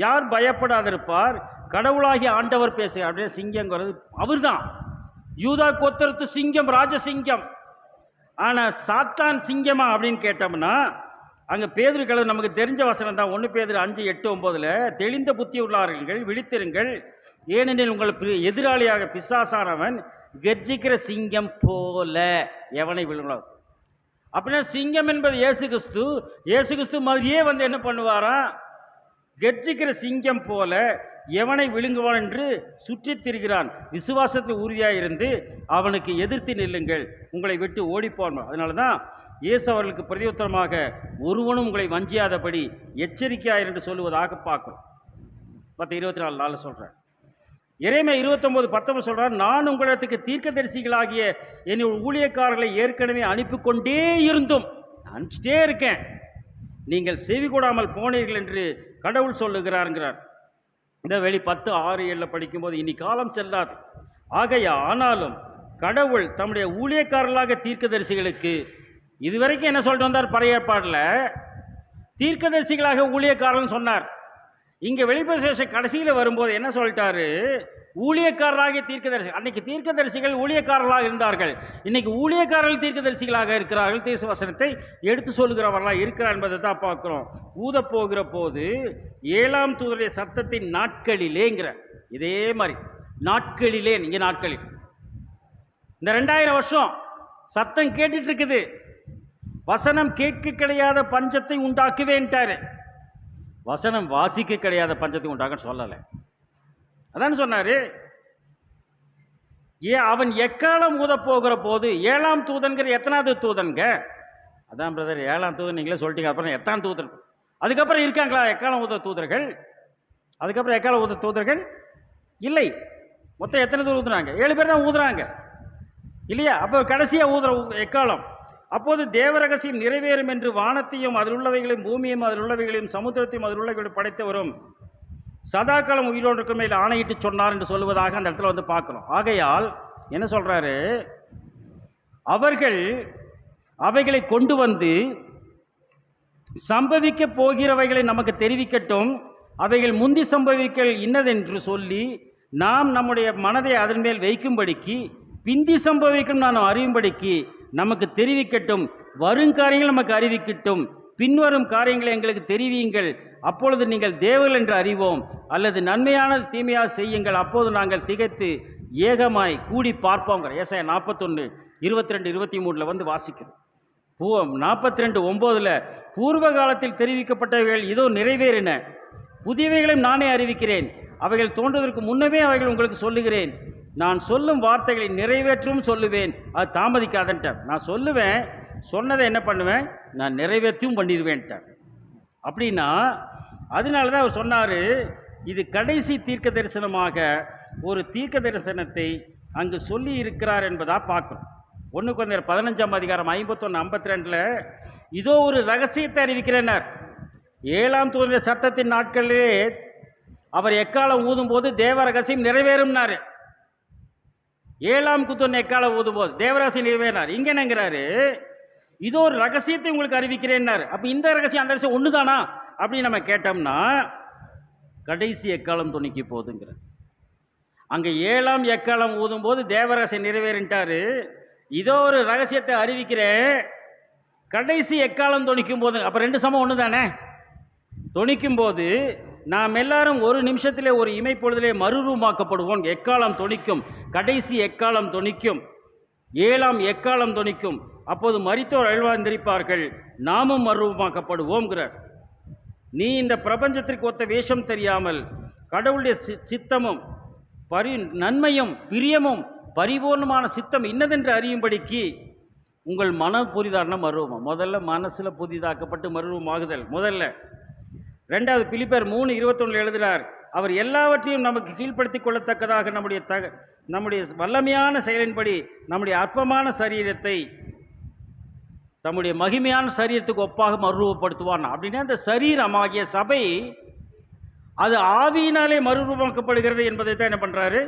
யார் பயப்படாதிருப்பார்? கடவுளாகிய ஆண்டவர் பேசுகிறார். அப்படின்னா சிங்கங்கிறது அவர் தான். யூதா கோத்திரத்து சிங்கம், ராஜசிங்கம். ஆனால் சாத்தான் சிங்கமா அப்படின்னு கேட்டோம்னா அங்கே பேதுரு கலவு நமக்கு தெரிஞ்ச வசனம் தான். 1 பேதுரு 5:8-9 தெளிந்த புத்தி உள்ளார்கள், விழித்திருங்கள், ஏனெனில் உங்கள் எதிராளியாக பிசாசானவன் கர்ஜிக்கிற சிங்கம் போல எவனை விழுங்கலாம். அப்படின்னா சிங்கம் என்பது இயேசு கிறிஸ்து. இயேசு கிறிஸ்து மாதிரியே வந்து என்ன பண்ணுவாராம்? கர்ஜிக்கிற சிங்கம் போல எவனை விழுங்குவான் என்று சுற்றித் திரிகிறான். விசுவாசத்தில் உறுதியாக இருந்து அவனுக்கு எதிர்த்து நில்லுங்கள், உங்களை விட்டு ஓடிப்போன். அதனால தான் இயேசு அவர்களுக்கு பிரதியுத்தரமாக, ஒருவனும் உங்களை வஞ்சியாதபடி எச்சரிக்கையாயிரு என்று சொல்லுவதாக பார்க்கிறோம். 10:24 சொல்கிறேன். எரேமியா 29:19 சொல்கிறார், நான் உங்களிடத்துக்கு தீர்க்கதரிசிகளாகிய என் ஊழியக்காரர்களை ஏற்கனவே அனுப்பி கொண்டே இருந்தும், அனுப்பிச்சிட்டே இருக்கேன், நீங்கள் செவி கொடாமல் போனீர்கள் என்று கடவுள் சொல்லுகிறாருங்கிறார். இந்த வெளி 10:6-7 படிக்கும்போது, இனி காலம் செல்லாது ஆனாலும் கடவுள் தம்முடைய ஊழியக்காரர்களாக தீர்க்கதரிசிகளுக்கு இதுவரைக்கும் என்ன சொல்லிட்டு வந்தார்? பழைய ஏற்பாட்டில் தீர்க்கதரிசிகளாக ஊழியக்காரர்கள் சொன்னார். இங்கே வெளிப்படைசேஷம் கடைசியில் வரும்போது என்ன சொல்லிட்டாரு? ஊழியக்காரராகிய தீர்க்கதரிசி. அன்னைக்கு தீர்க்கதரிசிகள் ஊழியக்காரர்களாக இருந்தார்கள், இன்னைக்கு ஊழியக்காரர்கள் தீர்க்கதரிசிகளாக இருக்கிறார்கள். தீர்க்க வசனத்தை எடுத்து சொல்லுகிறவர்களாக இருக்கிறார் என்பதை தான் பார்க்குறோம். ஊத போகிற போது 7ஆம் தூதருடைய சத்தத்தின் நாட்களிலேங்கிற இதே மாதிரி நாட்களிலே, இங்கே நாட்களில் இந்த 2000 வருஷம் சத்தம் கேட்டுட்டு இருக்குது. வசனம் கேட்க கிடையாத பஞ்சத்தை உண்டாக்குவேன்ட்டாரு. வசனம் வாசிக்க கிடையாத பஞ்சத்தை உண்டாக்க சொல்லலை. அதான் சொன்னாரு. அவன் எக்காலம் ஊத போகிற போது 7ஆம் தூதன்கிற எத்தனாவது தூதன்க? அதான் பிரதர் 7ஆம் தூதன் நீங்களே சொல்லிட்டீங்க. அப்புறம் எத்தாம் தூதன்? அதுக்கப்புறம் இருக்காங்களா எக்காலம் ஊத தூதர்கள்? அதுக்கப்புறம் எக்காலம் ஊத தூதர்கள் இல்லை. மொத்தம் எத்தனை தூதர் ஊதுறாங்க? 7 பேர் தான் ஊதுறாங்க இல்லையா? அப்போ கடைசியாக ஊதுற எக்காலம். அப்போது தேவரகசியம் நிறைவேறும் என்று வானத்தையும் அதில் உள்ளவைகளையும் பூமியையும் அதில் உள்ளவைகளையும் சமுத்திரத்தையும் அதில் உள்ளவைகளையும் படைத்தவரும் சதாகாலம் உயிரோடு மேல் ஆணையிட்டு சொன்னார் என்று சொல்லுவதாக அந்த இடத்துல வந்து பார்க்கணும். ஆகையால் என்ன சொல்றாரு? அவர்கள் அவைகளை கொண்டு வந்து சம்பவிக்க போகிறவைகளை நமக்கு தெரிவிக்கட்டும், அவைகள் முந்தி சம்பவிக்கல் இன்னதென்று சொல்லி நாம் நம்முடைய மனதை அதன் மேல் வைக்கும்படிக்கு, பிந்தி சம்பவிக்கும் நாம் அறியும்படிக்கு நமக்கு தெரிவிக்கட்டும், வருங்காரியங்கள் நமக்கு அறிவிக்கட்டும், பின்வரும் காரியங்களை எங்களுக்கு தெரிவியுங்கள், அப்பொழுது நீங்கள் தேவர்கள் என்று அறிவோம், அல்லது நன்மையானது தீமையாக செய்யுங்கள், அப்போது நாங்கள் திகைத்து ஏகமாய் கூடி பார்ப்போங்கிற ஏசாயா 41:22-23 வந்து வாசிக்கிறோம். 42:9 பூர்வ காலத்தில் தெரிவிக்கப்பட்டவைகள் இதோ நிறைவேறின, புதியவைகளையும் நானே அறிவிக்கிறேன், அவைகள் தோன்றுவதற்கு முன்னமே அவைகள் உங்களுக்கு சொல்லுகிறேன், நான் சொல்லும் வார்த்தைகளை நிறைவேற்றும் சொல்லுவேன், அது தாமதிக்காதன்ட்டார். நான் சொல்லுவேன், சொன்னதை என்ன பண்ணுவேன்? நான் நிறைவேற்றியும் பண்ணிடுவேன்ட்டார். அப்படின்னா அதனால தான் அவர் சொன்னார், இது கடைசி தீர்க்க தரிசனமாக ஒரு தீர்க்க தரிசனத்தை அங்கு சொல்லி இருக்கிறார் என்பதாக பார்க்குறோம். 1 கொரிந்தியர் 15:51-52 இதோ ஒரு ரகசியத்தை அறிவிக்கிறேனார். 7ஆம் தூதனுடைய சத்தத்தின் நாட்களிலே அவர் எக்காலம் ஊதும்போது தேவ ரகசியம் நிறைவேறும்னாரு. 7ஆம் தூதன் எக்காலம் ஊதும்போது தேவ ரகசியம் நிறைவேறினார். இங்கே என்னங்கிறாரு? இதோ ஒரு ரகசியத்தை உங்களுக்கு அறிவிக்கிறேன்னாரு. அப்போ இந்த ரகசியம் அந்த ரகசியம் ஒன்று தானா அப்படின்னு நம்ம கேட்டோம்னா, கடைசி எக்காலம் துணிக்கி போகுதுங்கிற. அங்கே 7ஆம் எக்காலம் ஊதும்போது தேவ ரகசியம் நிறைவேறிட்டாரு. இதோ ஒரு ரகசியத்தை அறிவிக்கிறேன், கடைசி எக்காலம் துணிக்கும் போது, அப்போ 2 சமம் ஒன்று தானே? துணிக்கும் போது நாம் எல்லாரும் ஒரு நிமிஷத்திலே ஒரு இமைப்பொழுதிலே மறுரூபமாக்கப்படுவோம். எக்காலம் துணிக்கும், கடைசி எக்காலம் துணிக்கும், 7ஆம் எக்காலம் துணிக்கும். அப்போது மரித்தோர் எழுந்திருப்பார்கள், நாமும் மறுரூபமாக்கப்படுவோம்ங்கிறார். நீ இந்த பிரபஞ்சத்திற்கு ஒத்த வேஷம் தெரியாமல் கடவுளுடைய சித்தமும் நன்மையும் பிரியமும் பரிபூர்ணமான சித்தம் இன்னதென்று அறியும்படிக்கு உங்கள் மன புதிதான மறுரூபம். முதல்ல மனசில் புதிதாக்கப்பட்டு மறுரூபமாகுதல் முதல்ல. 2வது பிலிப்பியர் 3:21 எழுதுகிறார், அவர் எல்லாவற்றையும் நமக்கு கீழ்ப்படுத்திக் கொள்ளத்தக்கதாக நம்முடைய வல்லமையான செயலின்படி நம்முடைய அற்பமான சரீரத்தை தம்முடைய மகிமையான சரீரத்துக்கு ஒப்பாக மறுரூபப்படுத்துவான். அப்படின்னா அந்த சரீரமாகிய சபை அது ஆவியினாலே மறுரூபமாக்கப்படுகிறது என்பதை தான் என்ன பண்ணுறாரு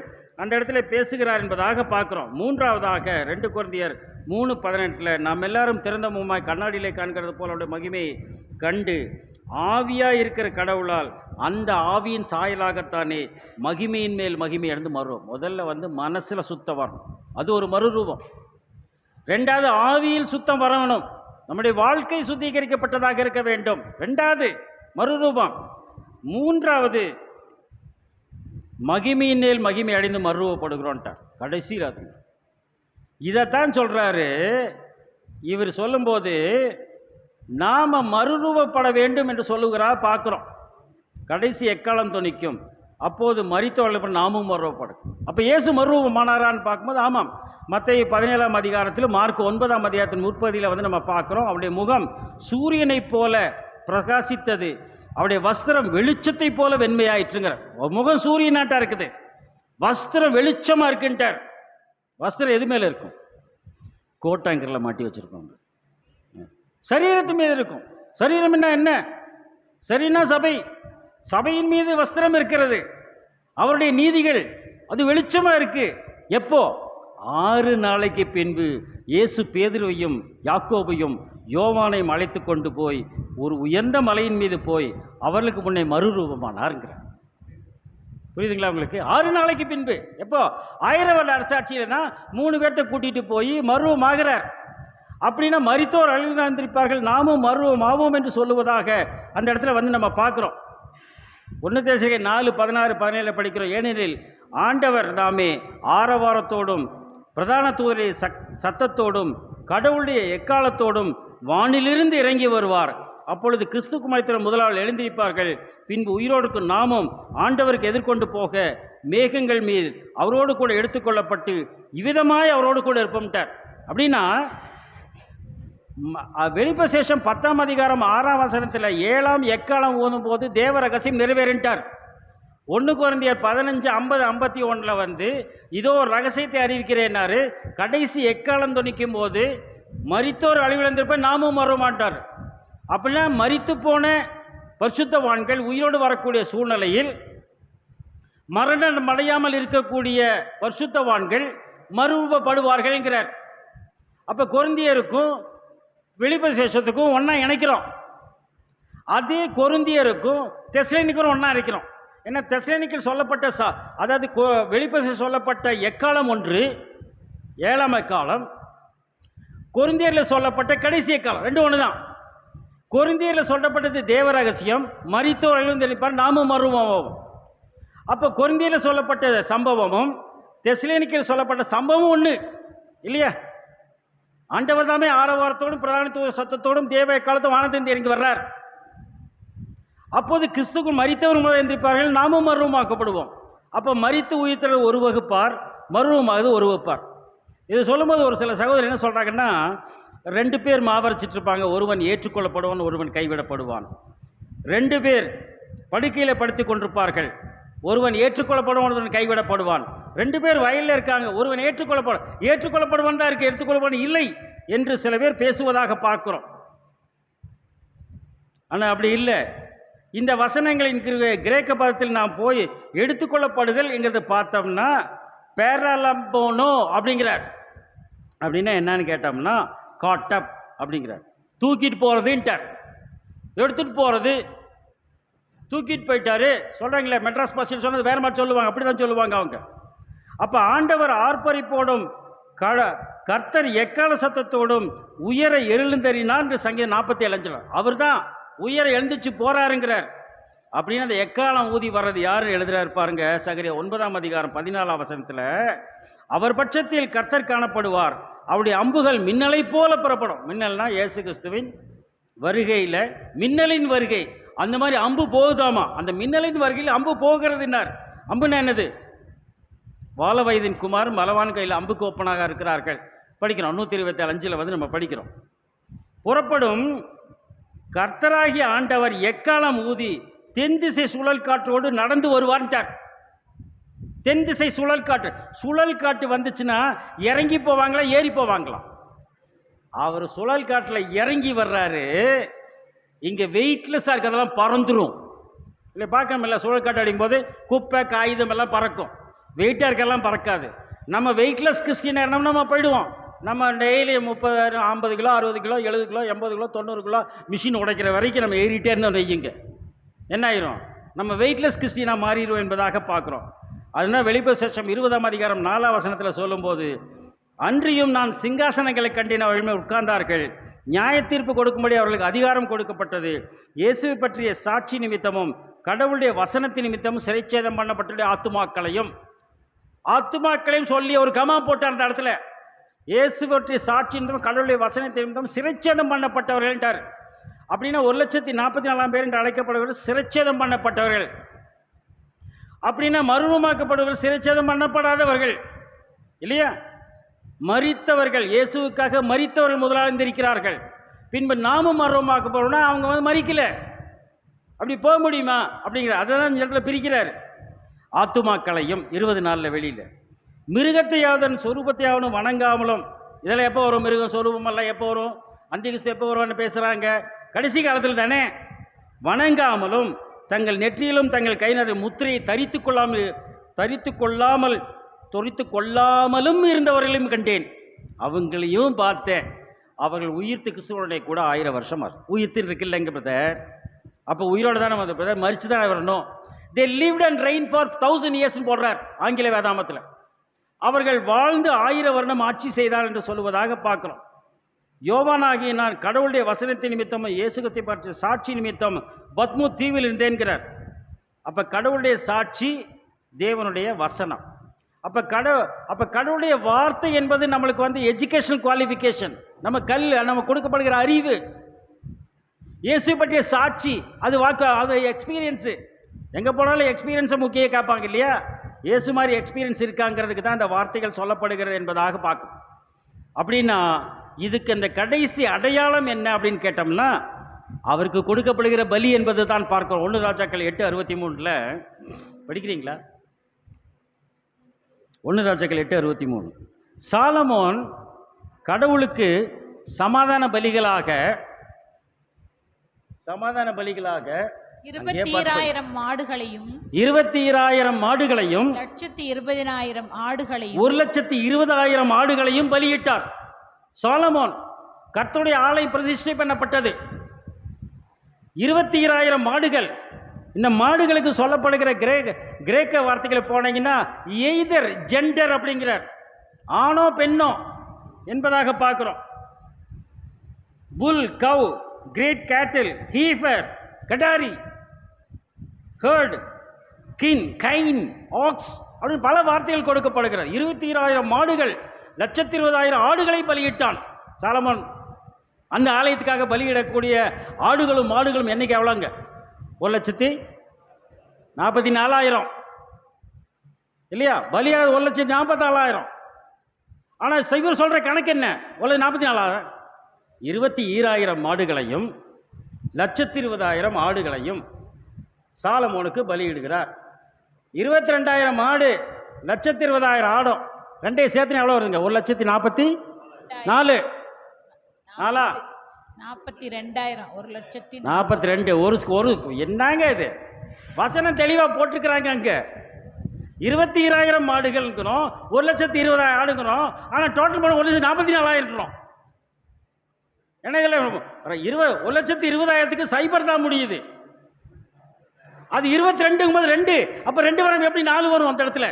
அந்த இடத்துல பேசுகிறார் என்பதாக பார்க்குறோம். மூன்றாவதாக 2 கொரிந்தியர் 3:18 நாம் எல்லாரும் திறந்த முகமாய் கண்ணாடியிலே காண்கிறது போல அவருடைய மகிமையை கண்டு ஆவியாக இருக்கிற கடவுளால் அந்த ஆவியின் சாயலாகத்தானே மகிமையின் மேல் மகிமை அடைந்து மறுவோம். முதல்ல மனசில் சுத்தம் வரணும், அது ஒரு மறுரூபம். ரெண்டாவது ஆவியில் சுத்தம் வரணும், நம்முடைய வாழ்க்கை சுத்திகரிக்கப்பட்டதாக இருக்க வேண்டும், ரெண்டாவது மறுரூபம். மூன்றாவது மகிமையின் மேல் மகிமை அடைந்து மறுரூபப்படுகிறோன்ட்டார் கடைசியில். அது இதைத்தான் சொல்கிறாரு. இவர் சொல்லும்போது நாம் மறுரூபப்பட வேண்டும் என்று சொல்லுகிறார் பார்க்குறோம். கடைசி எக்காலம் தொனிக்கும், அப்போது மரித்தவர்கள் நாமும் மறுரூபப்படும். அப்போ இயேசு மறுரூபமானாரான்னு பார்க்கும்போது ஆமாம், மத்தேயு 17ஆம் அதிகாரத்தில் மார்க் 9ஆம் அதிகாரத்தின் முற்பகுதியில் நம்ம பார்க்குறோம். அவருடைய முகம் சூரியனைப் போல பிரகாசித்தது, அவருடைய வஸ்திரம் வெளிச்சத்தை போல வெண்மையாயிற்றுங்கிற. முகம் சூரியனாட்டா இருக்குது, வஸ்திரம் வெளிச்சமாக இருக்குன்ட்டார். வஸ்திரம் எது மேலே இருக்கும்? கோட்டாங்கரில் மாட்டி வச்சுருக்கோங்க. சரீரத்து மீது இருக்கும். சரீரம் என்ன? சரின்னா சபை, சபையின் மீது வஸ்திரம் இருக்கிறது. அவருடைய நீதிகள் அது வெளிச்சமாக இருக்கு. எப்போ? 6 நாளைக்கு பின்பு இயேசு பேதுருவையும் யாக்கோபையும் யோவானையும் அழைத்து கொண்டு போய் ஒரு உயர்ந்த மலையின் மீது போய் அவர்களுக்கு முன்னே மறுரூபமானாருங்கிறார். புரியுதுங்களா உங்களுக்கு? 6 நாளைக்கு பின்பு. எப்போ? 1000 வருட அரசாட்சியில்னா 3 பேர்த்த கூட்டிகிட்டு போய் மறுரூபமாகிறார். அப்படின்னா மரித்தோர் அழிந்திருப்பார்கள், நாமும் மறுரூபமாவோம் என்று சொல்லுவதாக அந்த இடத்துல நம்ம பார்க்குறோம். 1 தெசலோனிக்கேயர் 4:16-17 படிக்கிறோம். ஏனெனில் ஆண்டவர் தாமே ஆரவாரத்தோடும் பிரதான தூதருடைய சத்தத்தோடும் கடவுளுடைய எக்காலத்தோடும் வானிலிருந்து இறங்கி வருவார். அப்பொழுது கிறிஸ்து குமாரத்தின் முதலாளர் எழுந்திருப்பார்கள். பின்பு உயிரோடுக்கு நாமும் ஆண்டவருக்கு எதிர்கொண்டு போக மேகங்கள் மீது அவரோடு கூட எடுத்துக்கொள்ளப்பட்டு இவ்விதமாய் அவரோடு கூட இருப்போம்ட்டார். அப்படின்னா வெளிப்பசேஷம் 10ஆம் அதிகாரம் 6ஆம் வசனத்தில் 7ஆம் எக்காலம் ஓதும் போது தேவ ரகசியம் நிறைவேறிட்டார். 1 கொரிந்தியர் 15:50-51 இதோ ஒரு ரகசியத்தை அறிவிக்கிறேன்னாரு. கடைசி எக்காலம் தொனிக்கும் போது மரித்தோர் அழிவிழந்திருப்ப நாமும் வர மாட்டார். அப்படின்னா மரித்து போன பரிசுத்தவான்கள் உயிரோடு வரக்கூடிய சூழ்நிலையில் மரணம் அடையாமல் இருக்கக்கூடிய பரிசுத்தவான்கள் மறுரூபப்படுவார்கள் என்கிறார். அப்போ கொரிந்தியருக்கும் வெளிப்பசேஷத்துக்கும் ஒன்றா இணைக்கிறோம். அதே கொரிந்தியருக்கும் தெசலோனிக்கரும் ஒன்றா இருக்கிறோம். ஏன்னா தெசலோனிக்கேயர் சொல்லப்பட்ட அதாவது வெளிப்பசேஷம் சொல்லப்பட்ட எக்காலம் ஒன்று 7ஆம் எக்காலம், கொரிந்தியரில் சொல்லப்பட்ட கடைசி எக்காலம் ரெண்டும் ஒன்று தான். கொரிந்தியரில் சொல்லப்பட்டது தேவ ரகசியம், மரித்தோர் எழுந்திருப்பார், நாமும் மறுரூபமாவோம். அப்போ கொரிந்தியரில் சொல்லப்பட்ட சம்பவமும் தெசலோனிக்கேயர் சொல்லப்பட்ட சம்பவமும் ஒன்று இல்லையா? ஆண்டவர் தாமே ஆரவாரத்தோடும் பிரதான சத்தத்தோடும் தேவ எக்காலத்தோடும் வானத்திலிருந்து இறங்கி வர்றார். அப்போது கிறிஸ்துக்குள் மரித்தவர் முதல் எந்திரிப்பார்கள், நாமும் மறுரூபமாக்கப்படுவோம். அப்போ மரித்து உயிர்த்தல் ஒரு வகுப்பார், மறுரூபமாகுது ஒரு வகுப்பார். இது சொல்லும்போது ஒரு சில சகோதரர் என்ன சொல்கிறாங்கன்னா, 2 பேர் மாவரைச்சிட்டு இருப்பாங்க, ஒருவன் ஏற்றுக்கொள்ளப்படுவான், ஒருவன் கைவிடப்படுவான். 2 பேர் படுக்கையில் படுத்து கொண்டிருப்பார்கள், ஒருவன் ஏற்றுக்கொள்ளப்படுவான், ஒருவன் கைவிடப்படுவான். 2 பேர் வயலில் இருக்காங்க, ஒருவன் ஏற்றுக்கொள்ளப்படுவான் தான் இருக்கு, எடுத்துக்கொள்ளப்படுவான் இல்லை என்று சில பேர் பேசுவதாக பார்க்கிறோம். ஆனால் அப்படி இல்லை. இந்த வசனங்களின் கிரேக்க பதத்தில் நாம் போய் எடுத்துக்கொள்ளப்படுதல் என்கிறத பார்த்தோம்னா பேரலம்போனோ அப்படிங்கிறார். அப்படின்னா என்னன்னு கேட்டோம்னா காட்டப் அப்படிங்கிறார். தூக்கிட்டு போகிறதுன்ட்டார், எடுத்துகிட்டு போகிறது, தூக்கிட்டு போயிட்டாரு சொல்கிறாங்களே. மெட்ராஸ் பஸ்ஸில் சொன்னது வேறு மாதிரி சொல்லுவாங்க, அப்படி தான் சொல்லுவாங்க அவங்க. அப்போ ஆண்டவர் ஆர்ப்பரிப்போடும் கர்த்தர் எக்கால சத்தத்தோடும் உயர எழுந்தறினார் என்று சங்கீதம் 47 அவர் தான் உயர எழுந்துச்சு போறாருங்கிறார். அப்படின்னு அந்த எக்காலம் ஊதி வர்றது யார் எழுதுறாரு பாருங்க. சகரியா 9ஆம் அதிகாரம் 14ஆம் வசனத்தில் அவர் பட்சத்தில் கர்த்தர் காணப்படுவார், அவருடைய அம்புகள் மின்னலை போல புறப்படும். மின்னல்னா இயேசு கிறிஸ்துவின் வருகையில் மின்னலின் வருகை, அந்த மாதிரி அம்பு போகுதாமா. அந்த மின்னலின் வருகையில் அம்பு போகிறதுனார். அம்புனா என்னது? வால வயதின் குமார் மலவான் கையில் அம்புக்கு ஒப்பனாக இருக்கிறார்கள் படிக்கிறோம். 125 நம்ம படிக்கிறோம். புறப்படும் கர்த்தராகிய ஆண்டவர் எக்காலம் ஊதி தென் திசை சுழல் காற்றோடு நடந்து வருவார்ட்டார். தென் திசை சுழல் காற்று, சுழல் காற்று வந்துச்சுன்னா இறங்கி போவாங்களா ஏறி போவாங்களா? அவர் சுழல் காற்றில் இறங்கி வர்றாரு. இங்கே வெயிட்லெஸ்ஸாக இருக்கிறதெல்லாம் பறந்துடும் இல்லை, பார்க்கணுமில்ல? சுழல் காற்று அடிக்கும் போது குப்பை காகிதம் எல்லாம் பறக்கும், வெயிட்டாக இருக்கலாம் பறக்காது. நம்ம வெயிட்லெஸ் கிறிஸ்டியனாக இருந்தோம், நம்ம போயிடுவோம். நம்ம daily 30, 50 kilo, 60 kilo, 70 kilo, 80 kilo, 90 kilo machine உடைக்கிற வரைக்கும் நம்ம ஏறிட்டே இருந்தோம் வையுங்க, என்ன ஆயிரும்? நம்ம வெயிட்லெஸ் கிறிஸ்டியனாக மாறிடுவோம் என்பதாக பார்க்குறோம். அதனால் வெளிப்படுத்தின விசேஷம் 20ஆம் அதிகாரம் 4ஆம் வசனத்தில் சொல்லும்போது, அன்றியும் நான் சிங்காசனங்களை கண்டேன், அவர்கள் உட்கார்ந்தார்கள், நியாய தீர்ப்பு கொடுக்கும்படி அவர்களுக்கு அதிகாரம் கொடுக்கப்பட்டது. இயேசுவை பற்றிய சாட்சி நிமித்தமும் கடவுளுடைய வசனத்தின் நிமித்தமும் சிறைச்சேதம் பண்ணப்பட்டுள்ள ஆத்துமாக்களையும் சொல்லி ஒரு கமா போட்டார் அந்த இடத்துல. இயேசு பற்றிய சாட்சி நிமித்தம் கடவுளுடைய வசனத்தின் நிமித்தம் சிறைச்சேதம் பண்ணப்பட்டவர்கள் என்றார். அப்படின்னா 1,44,000 பேர் என்று அழைக்கப்படுவர்கள் சிறைச்சேதம் பண்ணப்பட்டவர்கள். அப்படின்னா மறுரூபமாக்கப்படுவர்கள் சிறைச்சேதம் பண்ணப்படாதவர்கள் இல்லையா? மரித்தவர்கள், இயேசுவுக்காக மரித்தவர்கள் முதலாக இருந்திருக்கிறார்கள். பின்பு நாமும் மறுரூபமாக்கப்படுவோம்னா அவங்க மறிக்கல, அப்படி போக முடியுமா அப்படிங்கிற அதை தான் இந்த இடத்துல பிரிக்கிறார். ஆத்துமாக்களையும் 20 நாளில் வெளியில் மிருகத்தையாவதன் சொரூபத்தையாவதும் வணங்காமலும், இதெல்லாம் எப்போ வரும்? மிருகம் சொரூபமெல்லாம் எப்போ வரும்? அந்திகிறிஸ்து எப்போ வருவான்னு பேசுகிறாங்க, கடைசி காலத்தில் தானே. வணங்காமலும் தங்கள் நெற்றியிலும் தங்கள் கையினர் முத்திரையை தரித்து கொள்ளாமலும் இருந்தவர்களையும் கண்டேன். அவங்களையும் பார்த்தேன். அவர்கள் உயிர்த்து கிறிஸ்துவனுடைய கூட 1000 வருஷம் உயிர்த்து இருக்குல்லங்க பிரதர். அப்போ உயிரோடு தானே வந்து பிரதர், மறித்து தானே வரணும். தே லிவ்ட் அண்ட் ரெயின் ஃபார் 1000 இயர்ஸ்ன்னு போடுறார் ஆங்கில வேதாமத்தில். அவர்கள் வாழ்ந்து 1000 வருடம் ஆட்சி செய்தார் என்று சொல்லுவதாக பார்க்குறோம். யோவானாகிய நான் கடவுளுடைய வசனத்தின் நிமித்தமும் இயேசுவை பற்றிய சாட்சி நிமித்தம் பத்மு தீவில் இருந்தேன்கிறார். அப்போ கடவுளுடைய சாட்சி தேவனுடைய வசனம். அப்போ கடவுளுடைய வார்த்தை என்பது நம்மளுக்கு எஜுகேஷனல் குவாலிஃபிகேஷன், நம்ம கொடுக்கப்படுகிற அறிவு. இயேசு பற்றிய சாட்சி அது அது எக்ஸ்பீரியன்ஸு. எங்கே போனாலும் எக்ஸ்பீரியன்ஸை முக்கியம் கேட்பாங்க இல்லையா? இயேசு மாதிரி எக்ஸ்பீரியன்ஸ் இருக்காங்கிறதுக்கு தான் இந்த வார்த்தைகள் சொல்லப்படுகிறது என்பதாக பார்க்கும். அப்படின்னா இதுக்கு இந்த கடைசி அடையாளம் என்ன அப்படின்னு கேட்டோம்னா, அவருக்கு கொடுக்கப்படுகிற பலி என்பது தான் பார்க்கிறோம். 1 ராஜாக்கள் 8:63 படிக்கிறீங்களா? 1 ராஜாக்கள் 8:63 சாலமோன் கடவுளுக்கு சமாதான பலிகளாக 22,000 மாடுகளையும் 1,20,000 ஆடுகளையும் 1,20,000 ஆடுகளையும் பலியிட்டார். சாலமோன் கர்த்தருடைய ஆலயம் பிரதிஷ்டை பண்ணப்பட்டது. 22,000 மாடுகள். இந்த மாடுகளுக்கு சொல்லப்படுகிற கிரேக்க வார்த்தைகளை போனீங்கன்னா எய்தர் ஜெண்டர் அப்படிங்கிறார், ஆணோ பெண்ணோ என்பதாக பார்க்கிறோம். புல், கவ், கிரேட் கேட்டில், ஹீஃபர், கடாரி, ஹர்ட், கைன், ஆக்ஸ் அப்படின்னு பல வார்த்தைகள் கொடுக்கப்படுகிறது. 22,000 மாடுகள், 1,20,000 ஆடுகளை பலியிட்டான் சாலமோன். அந்த ஆலயத்துக்காக பலியிடக்கூடிய ஆடுகளும் மாடுகளும் எண்ணிக்கை எவ்வளோங்க? 1,44,000 இல்லையா? பலியாக 1,44,000. ஆனால் இவர் சொல்கிற கணக்கு என்ன? 1,44,000. 22,000 மாடுகளையும் 1,20,000 ஆடுகளையும் சாலமோனுக்கு பலியிடுகிறார். 22,000 மாடு, 1,20,000 ஆடும், ரெண்டையும் சேர்த்து எவ்வளோ வருதுங்க? 1,44,000 42 ஒரு என்னங்க இது? வசனம் தெளிவாக போட்டிருக்கிறாங்க. அங்கே 22,000 மாடுகள் இருக்கிறோம், 1,20,000 ஆடுங்கிறோம். ஆனால் டோட்டல் பண்ண 1,44,000. என்ன 1,20,000க்கு சைபர் தான் முடியுது. அது 22 2, அப்போ 2 வரும், எப்படி 4 வரும் அந்த இடத்துல?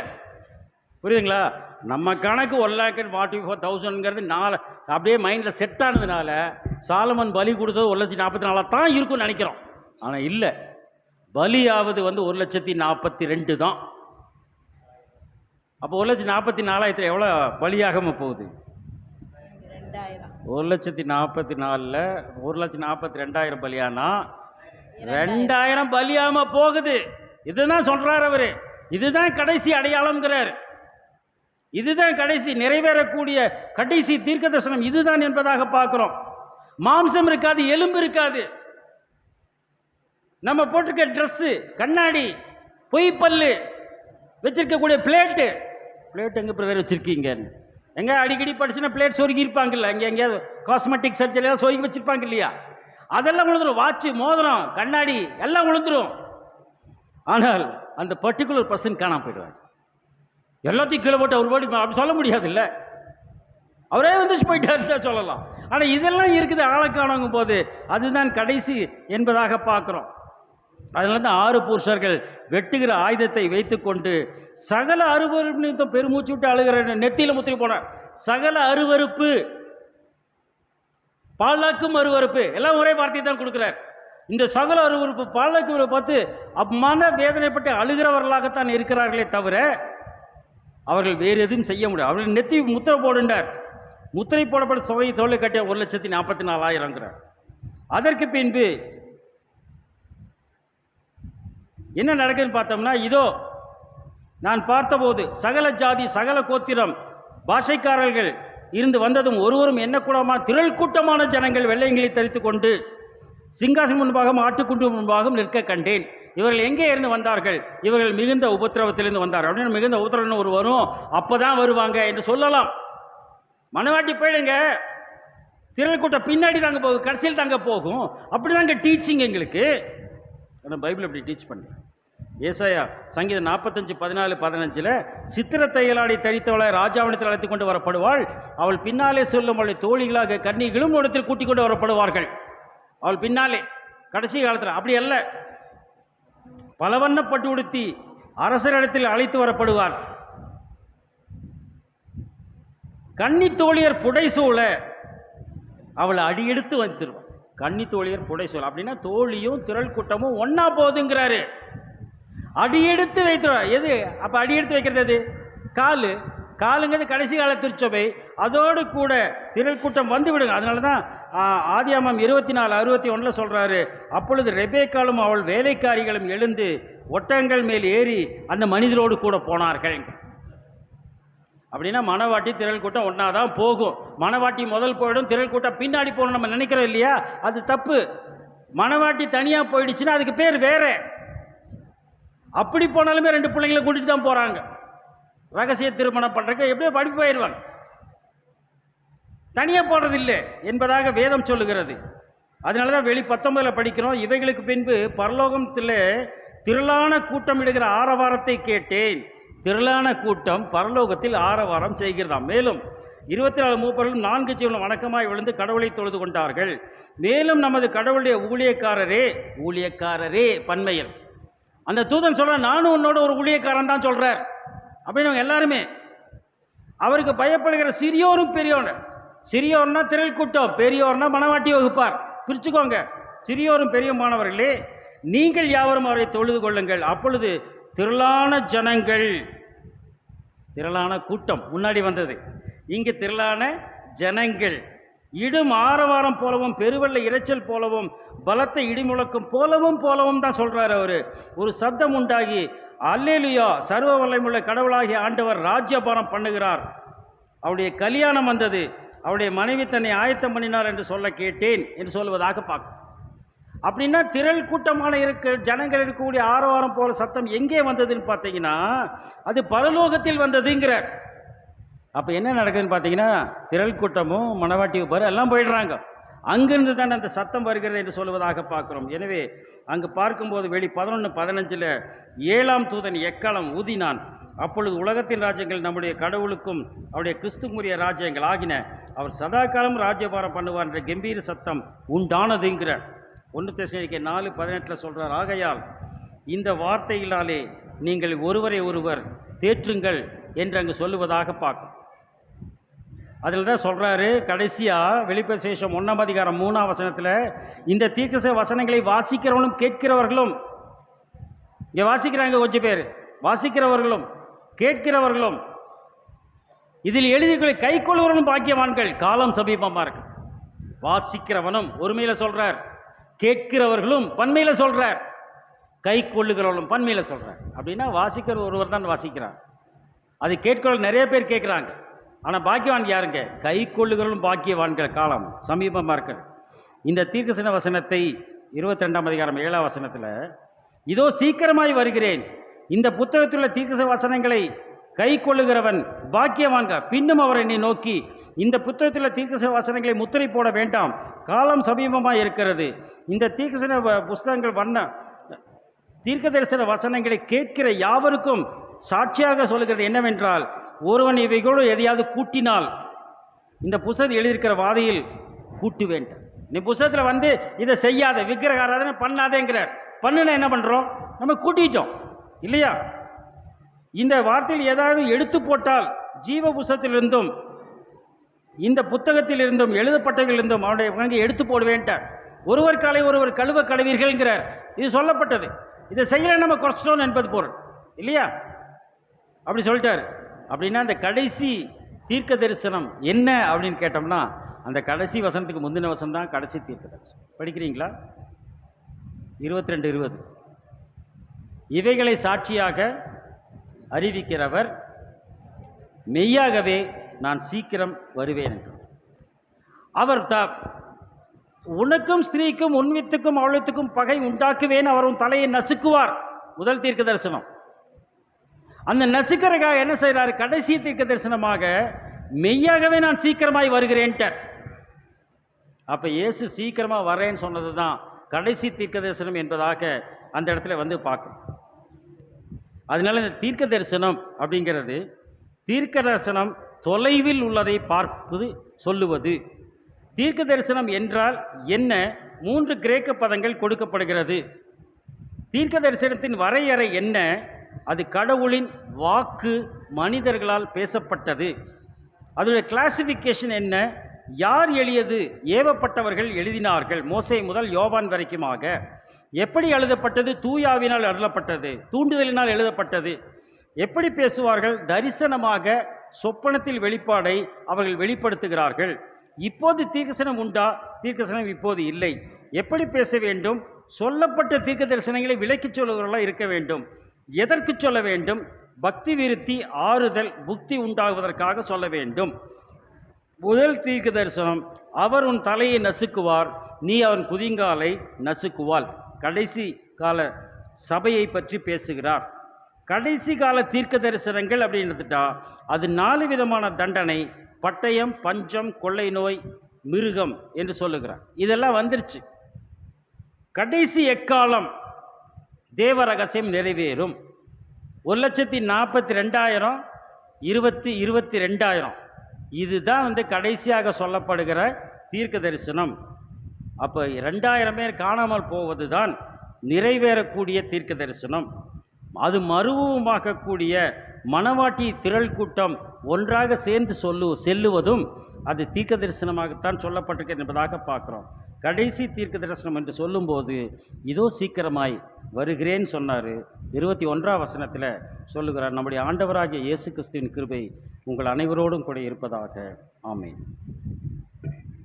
புரியுதுங்களா? நம்ம கணக்கு 1,44,000ங்கிறது 4 அப்படியே மைண்டில் செட் ஆனதுனால சாலமன் பலி கொடுத்தது 1,44,000 தான் இருக்கும்னு நினைக்கிறோம். ஆனால் இல்லை, பலியாவது 1,42,000 தான். அப்போ 1,44,000 எவ்வளோ பலியாகாம போகுது? 1,44,000 1,42,000 பலியானா 2,000 பலியாம போகுது. இதுதான் சொல்றார் அவரு. இதுதான் கடைசி அடையாளம்ங்கிறார். இதுதான் கடைசி நிறைவேறக்கூடிய கடைசி தீர்க்க தரிசனம் இதுதான் என்பதாக பார்க்கிறோம். மாம்சம் இருக்காது, எலும்பு இருக்காது. நம்ம போட்டிருக்க ட்ரெஸ்ஸு, கண்ணாடி, பொய்ப்பல்லு, வச்சிருக்கக்கூடிய பிளேட்டு எங்கே பிரதர் வச்சுருக்கீங்க? எங்கே அடிக்கடி படிச்சுன்னா பிளேட் சொருகி இருப்பாங்கல்ல, இங்கே எங்கேயாவது காஸ்மெட்டிக் சர்ஜரியெல்லாம் சொருகி வச்சுருப்பாங்க இல்லையா, அதெல்லாம் விழுந்துடும். வாட்சு, மோதிரம், கண்ணாடி எல்லாம் விழுந்துடும். ஆனால் அந்த பர்டிகுலர் பர்சன் காணாம போயிடுவாங்க. எல்லாத்தையும் கீழே போட்டு அவர் பாடி அப்படி சொல்ல முடியாது இல்லை, அவரே வந்துச்சு போயிட்டாருன்னு சொல்லலாம். ஆனால் இதெல்லாம் இருக்குது ஆளக்கானங்கும் போது அதுதான் கடைசி என்பதாக பார்க்குறோம். அதனால தான் 6 புருஷர்கள் வெட்டுகிற ஆயுதத்தை வைத்துக்கொண்டு சகல அருவருப்பு பெருமூச்சு விட்டு அழுகிற நெத்தியில் முத்திரி போனார். சகல அருவருப்பு, பாலாக்கும் அருவருப்பு எல்லாம் ஒரே வார்த்தையை தான் கொடுக்குறார். இந்த சகல அருவருப்பு பாலாக்கு பார்த்து மன வேதனைப்பட்டு அழுகிறவர்களாகத்தான் இருக்கிறார்களே தவிர அவர்கள் வேறு எதுவும் செய்ய முடியாது. அவர்கள் நெத்தி முத்திரை போடுண்டார். முத்திரை போடப்பட்ட தொகையை தோலை கட்டிய 1,44,000. அதற்கு பின்பு என்ன நடக்குதுன்னு பார்த்தோம்னா, இதோ நான் பார்த்தபோது சகல ஜாதி சகல கோத்திரம் பாஷைக்காரர்கள் இருந்து வந்ததும் ஒருவரும் எண்ணக்கூடமான திரள் கூட்டமான ஜனங்கள் வெள்ளையங்களை தரித்து கொண்டு சிங்காசனம் முன்பாகவும் ஆட்டுக்குண்டு முன்பாகவும் நிற்க கண்டேன். இவர்கள் எங்கே இருந்து வந்தார்கள்? இவர்கள் மிகுந்த உபத்திரவத்திலிருந்து வந்தார்கள். அப்படின்னு மிகுந்த உபத்திரவம் ஒரு வரும், அப்போ தான் வருவாங்க என்று சொல்லலாம். மனவாட்டி போயிடுங்க, திரள் கூட்டம் பின்னாடி தாங்க போகும், கடைசியில் தாங்க போகும். அப்படி தாங்க டீச்சிங் எங்களுக்கு. ஆனால் பைபிள் அப்படி டீச் பண்ண. ஏசாயா சங்கீதம் 45:14-15 சித்திர தையலாடி தரித்தவளை ராஜாவனத்தில் அழைத்து கொண்டு வரப்படுவாள். அவள் பின்னாலே சொல்லும் அவளை தோழிகளாக கன்னிகளும் இடத்தில் கூட்டிக் கொண்டு வரப்படுவார்கள். அவள் பின்னாலே கடைசி காலத்தில் அப்படி அல்ல, பலவண்ணப்பட்டு உடுத்தி அரசரிடத்தில் அழைத்து வரப்படுவார். கன்னி தோழியர் புடைசூழ அவளை அடியெடுத்து வந்துடுவாள். கன்னி தோழியர் புடைசூழ அப்படின்னா தோழியும் திரள் கூட்டமும் ஒன்னா போகுதுங்கிறாரு. அடியெடுத்து வைத்துருவார். எது அப்போ அடியெடுத்து வைக்கிறது? எது? காலுங்கிறது கடைசி கால திருச்சபை. அதோடு கூட திரள் கூட்டம் வந்து விடுங்க. அதனால தான் ஆதியாமம் 24:61 சொல்கிறாரு, அப்பொழுது ரெபேக்காலும் அவள் வேலைக்காரிகளும் எழுந்து ஒட்டகங்கள் மேல் ஏறி அந்த மனிதரோடு கூட போனார்கள். அப்படின்னா மணவாட்டி திரள் கூட்டம் ஒன்றா தான் போகும். மணவாட்டி முதல் போயிடும், திரள் கூட்டம் பின்னாடி போகணும் நம்ம நினைக்கிறோம் இல்லையா? அது தப்பு. மணவாட்டி தனியாக போயிடுச்சுன்னா அதுக்கு பேர் வேற. அப்படி போனாலுமே 2 பிள்ளைங்களை கூட்டிகிட்டு தான் போகிறாங்க. ரகசிய திருமணம் பண்ணுறதுக்கு எப்படியோ படிப்பு போயிடுவாங்க. தனியாக போடுறது இல்லை என்பதாக வேதம் சொல்லுகிறது. அதனால தான் வெளி 19 படிக்கிறோம், இவைகளுக்கு பின்பு பரலோகத்தில் திரளான கூட்டம் இடுகிற ஆரவாரத்தை கேட்டேன். திரளான கூட்டம் பரலோகத்தில் ஆரவாரம் செய்கிறதாம். மேலும் 24 மூப்பர்களும் 4 ஜீவனும் வணக்கமாய் விழுந்து கடவுளை தொழுது கொண்டார்கள். மேலும் நமது கடவுளுடைய ஊழியக்காரரே பன்மையில் அந்த தூதன் சொல்ற, நானும் உன்னோட ஒரு ஊழியக்காரன் தான் சொல்றார் அப்படின்னு எல்லாருமே. அவருக்கு பயப்படுகிற சிறியோரும் பெரியோர். சிறியோர்னா திரள் கூட்டம், பெரியோர்னா மணவாட்டி வகுப்பார். பிரிச்சுக்கோங்க. சிறியோரும் பெரிய மாணவர்களே, நீங்கள் யாவரும் அவரை தொழுது கொள்ளுங்கள். அப்பொழுது திரளான ஜனங்கள், திரளான கூட்டம் முன்னாடி வந்தது, இங்கு திரளான ஜனங்கள் இடும் ஆரவாரம் போலவும் பெருவெள்ள இரைச்சல் போலவும் பலத்த இடிமுழக்கம் போலவும் தான் சொல்றாரு அவரு. ஒரு சப்தம் உண்டாகி, அல்லேலுயா, சர்வ வல்லமையுள்ள கடவுளாகிய ஆண்டவர் ராஜ்யபாரம் பண்ணுகிறார், அவருடைய கல்யாணம் வந்தது, அவருடைய மனைவி தன்னை ஆயத்தம் பண்ணினார் என்று சொல்ல கேட்டேன் என்று சொல்வதாக பார்க்கும். அப்படின்னா திரள் கூட்டமான ஜனங்கள் இருக்கக்கூடிய ஆரவாரம் போல சத்தம் எங்கே வந்ததுன்னு பார்த்தீங்கன்னா அது பரலோகத்தில் வந்ததுங்கிறார். அப்போ என்ன நடக்குதுன்னு பார்த்தீங்கன்னா திரள் கூட்டமும் மணவாட்டி பாரு எல்லாம் போயிடுறாங்க. அங்கிருந்து தான் அந்த சத்தம் வருகிறது என்று சொல்வதாக பார்க்குறோம். எனவே அங்கு பார்க்கும்போது வெளி 11:15 7ஆம் தூதன் எக்காலம் ஊதினான். அப்பொழுது உலகத்தின் ராஜ்யங்கள் நம்முடைய கடவுளுக்கும் அவருடைய கிறிஸ்துக்குரிய ராஜ்யங்கள் ஆகின, அவர் சதா காலம் ராஜ்யபாரம் பண்ணுவார் என்ற கம்பீர சத்தம் உண்டானதுங்கிறார். 1 தெசலோனிக்கேயர் 4:18 சொல்கிறார், ஆகையால் இந்த வார்த்தையினாலே நீங்கள் ஒருவரை ஒருவர் தேற்றுங்கள் என்று அங்கு சொல்லுவதாக பார்க்கும். அதில் தான் சொல்கிறாரு கடைசியாக வெளிப்பசேஷம் 1:3 இந்த தீர்க்கதரிசி வசனங்களை வாசிக்கிறவர்களும் கேட்கிறவர்களும், இங்கே வாசிக்கிறாங்க கொஞ்சம் பேர், வாசிக்கிறவர்களும் கேட்கிறவர்களும் இதில் எழுதிகளை கை கொள்ளுவர்களும் பாக்கியவான்கள், காலம் சமீபமாக இருக்கு. வாசிக்கிறவனும் ஒருமையில் சொல்கிறார், கேட்கிறவர்களும் பன்மையில் சொல்கிறார், கை கொள்ளுகிறவர்களும் பன்மையில் சொல்கிறார். அப்படின்னா வாசிக்கிற ஒருவர் தான் வாசிக்கிறார், அது கேட்கிறவர்கள் நிறைய பேர் கேட்குறாங்க. ஆனால் பாக்கியவான் யாருங்க? கை கொள்ளுகிறவர்களும் பாக்கியவான்கள், காலம் சமீபமாக இருக்கிறது. இந்த தீர்க்கதரிசன வசனத்தை 22ஆம் அதிகாரம் 7ஆம் வசனத்தில், இதோ சீக்கிரமாய் வருகிறேன், இந்த புத்தகத்தில் உள்ள தீர்க்க வசனங்களை கை கொள்ளுகிறவன் பாக்கியவான்க. பின்னும் அவர் என்னை நோக்கி, இந்த புத்தகத்தில் உள்ள தீர்க்க வசனங்களை முத்திரை போட வேண்டாம், காலம் சமீபமாக இருக்கிறது. இந்த தீர்க்க புஸ்தகங்கள் தீர்க்க தரிசன வசனங்களை கேட்கிற யாவருக்கும் சாட்சியாக சொல்லுகிறது என்னவென்றால், ஒருவன் இவைகளோடு எதையாவது கூட்டினால் இந்த புஸ்தகத்தில் எழுதியிருக்கிற வாதையில் கூட்டு வேண்டாம். நீ புஸ்தகத்தில் இதை செய்யாத, விக்கிரக ஆராதனை பண்ணாதேங்கிறார். பண்ணுனா என்ன பண்ணுறோம்? நம்ம கூட்டிட்டோம் இல்லையா? இந்த வார்த்தையில் ஏதாவது எடுத்து போட்டால் ஜீவ புஸ்தகத்திலிருந்தும் இந்த புத்தகத்தில் இருந்தும் எழுதப்பட்டதிலிருந்தும் அவனுடைய எடுத்து போடுவேன்ட்டார். ஒருவர் காலை ஒருவர் கழுவ கழுவீர்கள்ங்கிறார். இது சொல்லப்பட்டது. இதை செய்யலை நம்ம குறைச்சிட்டோம் என்பது பொருள் இல்லையா? அப்படி சொல்லிட்டார். அப்படின்னா அந்த கடைசி தீர்க்க தரிசனம் என்ன அப்படின்னு கேட்டோம்னா, அந்த கடைசி வசனத்துக்கு முந்தின வசனம் தான் கடைசி தீர்க்க தரிசனம். படிக்கிறீங்களா? 22:20. இவைகளை சாட்சியாக அறிவிக்கிறவர் மெய்யாகவே நான் சீக்கிரம் வருவேன் என்றார். அவர் உனக்கும் ஸ்திரீக்கும் உன்வித்துக்கும் அவளுத்துக்கும் பகை உண்டாக்குவேன், அவர் உன் தலையை நசுக்குவார். முதல் தீர்க்க தரிசனம். அந்த நசுக்கிறதுக்காக என்ன செய்கிறார்? கடைசி தீர்க்க தரிசனமாக மெய்யாகவே நான் சீக்கிரமாய் வருகிறேன்ட்டார். அப்போ இயேசு சீக்கிரமாக வரேன்னு சொன்னது தான் கடைசி தீர்க்க தரிசனம் என்பதாக அந்த இடத்துல பார்க்கணும். அதனால இந்த தீர்க்க தரிசனம் அப்படிங்கிறது, தீர்க்க தரிசனம் தொலைவில் உள்ளதை பார்ப்பது சொல்லுவது. தீர்க்க தரிசனம் என்றால் என்ன? 3 கிரேக்க பதங்கள் கொடுக்கப்படுகிறது. தீர்க்க தரிசனத்தின் வரையறை என்ன? அது கடவுளின் வாக்கு மனிதர்களால் பேசப்பட்டது. அதனுடைய கிளாசிஃபிகேஷன் என்ன? யார் எழுதியது? ஏவப்பட்டவர்கள் எழுதினார்கள், மோசே முதல் யோவான் வரைக்குமாக. எப்படி எழுதப்பட்டது? தூயாவினால் எழுதப்பட்டது, தூண்டுதலினால் எழுதப்பட்டது. எப்படி பேசுவார்கள்? தரிசனமாக, சொப்பனத்தில் வெளிப்பாடை அவர்கள் வெளிப்படுத்துகிறார்கள். இப்போது தீர்க்கதரிசனம் உண்டா? தீர்க்கதரிசனம் இப்போது இல்லை. எப்படி பேச வேண்டும்? சொல்லப்பட்ட தீர்க்க தரிசனங்களை விலக்கிச் சொல்லுகிறவர்களாக இருக்க வேண்டும். எதற்கு சொல்ல வேண்டும்? பக்தி விருத்தி, ஆறுதல், புக்தி உண்டாகுவதற்காக சொல்ல வேண்டும். முதல் தீர்க்க தரிசனம், அவர் உன் தலையை நசுக்குவார், நீ அவன் குதிங்காலை நசுக்குவாள். கடைசி கால சபையை பற்றி பேசுகிறார். கடைசி கால தீர்க்க தரிசனங்கள் அப்படின்னு எடுத்துட்டா அது 4 விதமான தண்டனை: பட்டயம், பஞ்சம், கொள்ளை நோய், மிருகம் என்று சொல்லுகிறார். இதெல்லாம் வந்துருச்சு. கடைசி எக்காலம் தேவ ரகசியம் நிறைவேறும். 1,42,000 22,000 இதுதான் கடைசியாக சொல்லப்படுகிற தீர்க்க தரிசனம். அப்போ 2000 பேர் காணாமல் போவது தான் நிறைவேறக்கூடிய தீர்க்க தரிசனம். அது மறுரூபமாகக்கூடிய மணவாட்டி திரள் கூட்டம் ஒன்றாக சேர்ந்து செல்லுவதும் அது தீர்க்க தரிசனமாகத்தான் சொல்லப்பட்டிருக்கிறது என்பதாக பார்க்குறோம். கடைசி தீர்க்க தரிசனம் என்று சொல்லும்போது இதோ சீக்கிரமாய் வருகிறேன்னு சொன்னார். 21ஆம் வசனத்தில் சொல்லுகிறார், நம்முடைய ஆண்டவராகிய இயேசு கிறிஸ்துவின் கிருபை உங்கள் அனைவரோடும் கூட இருப்பதாக. ஆமென்.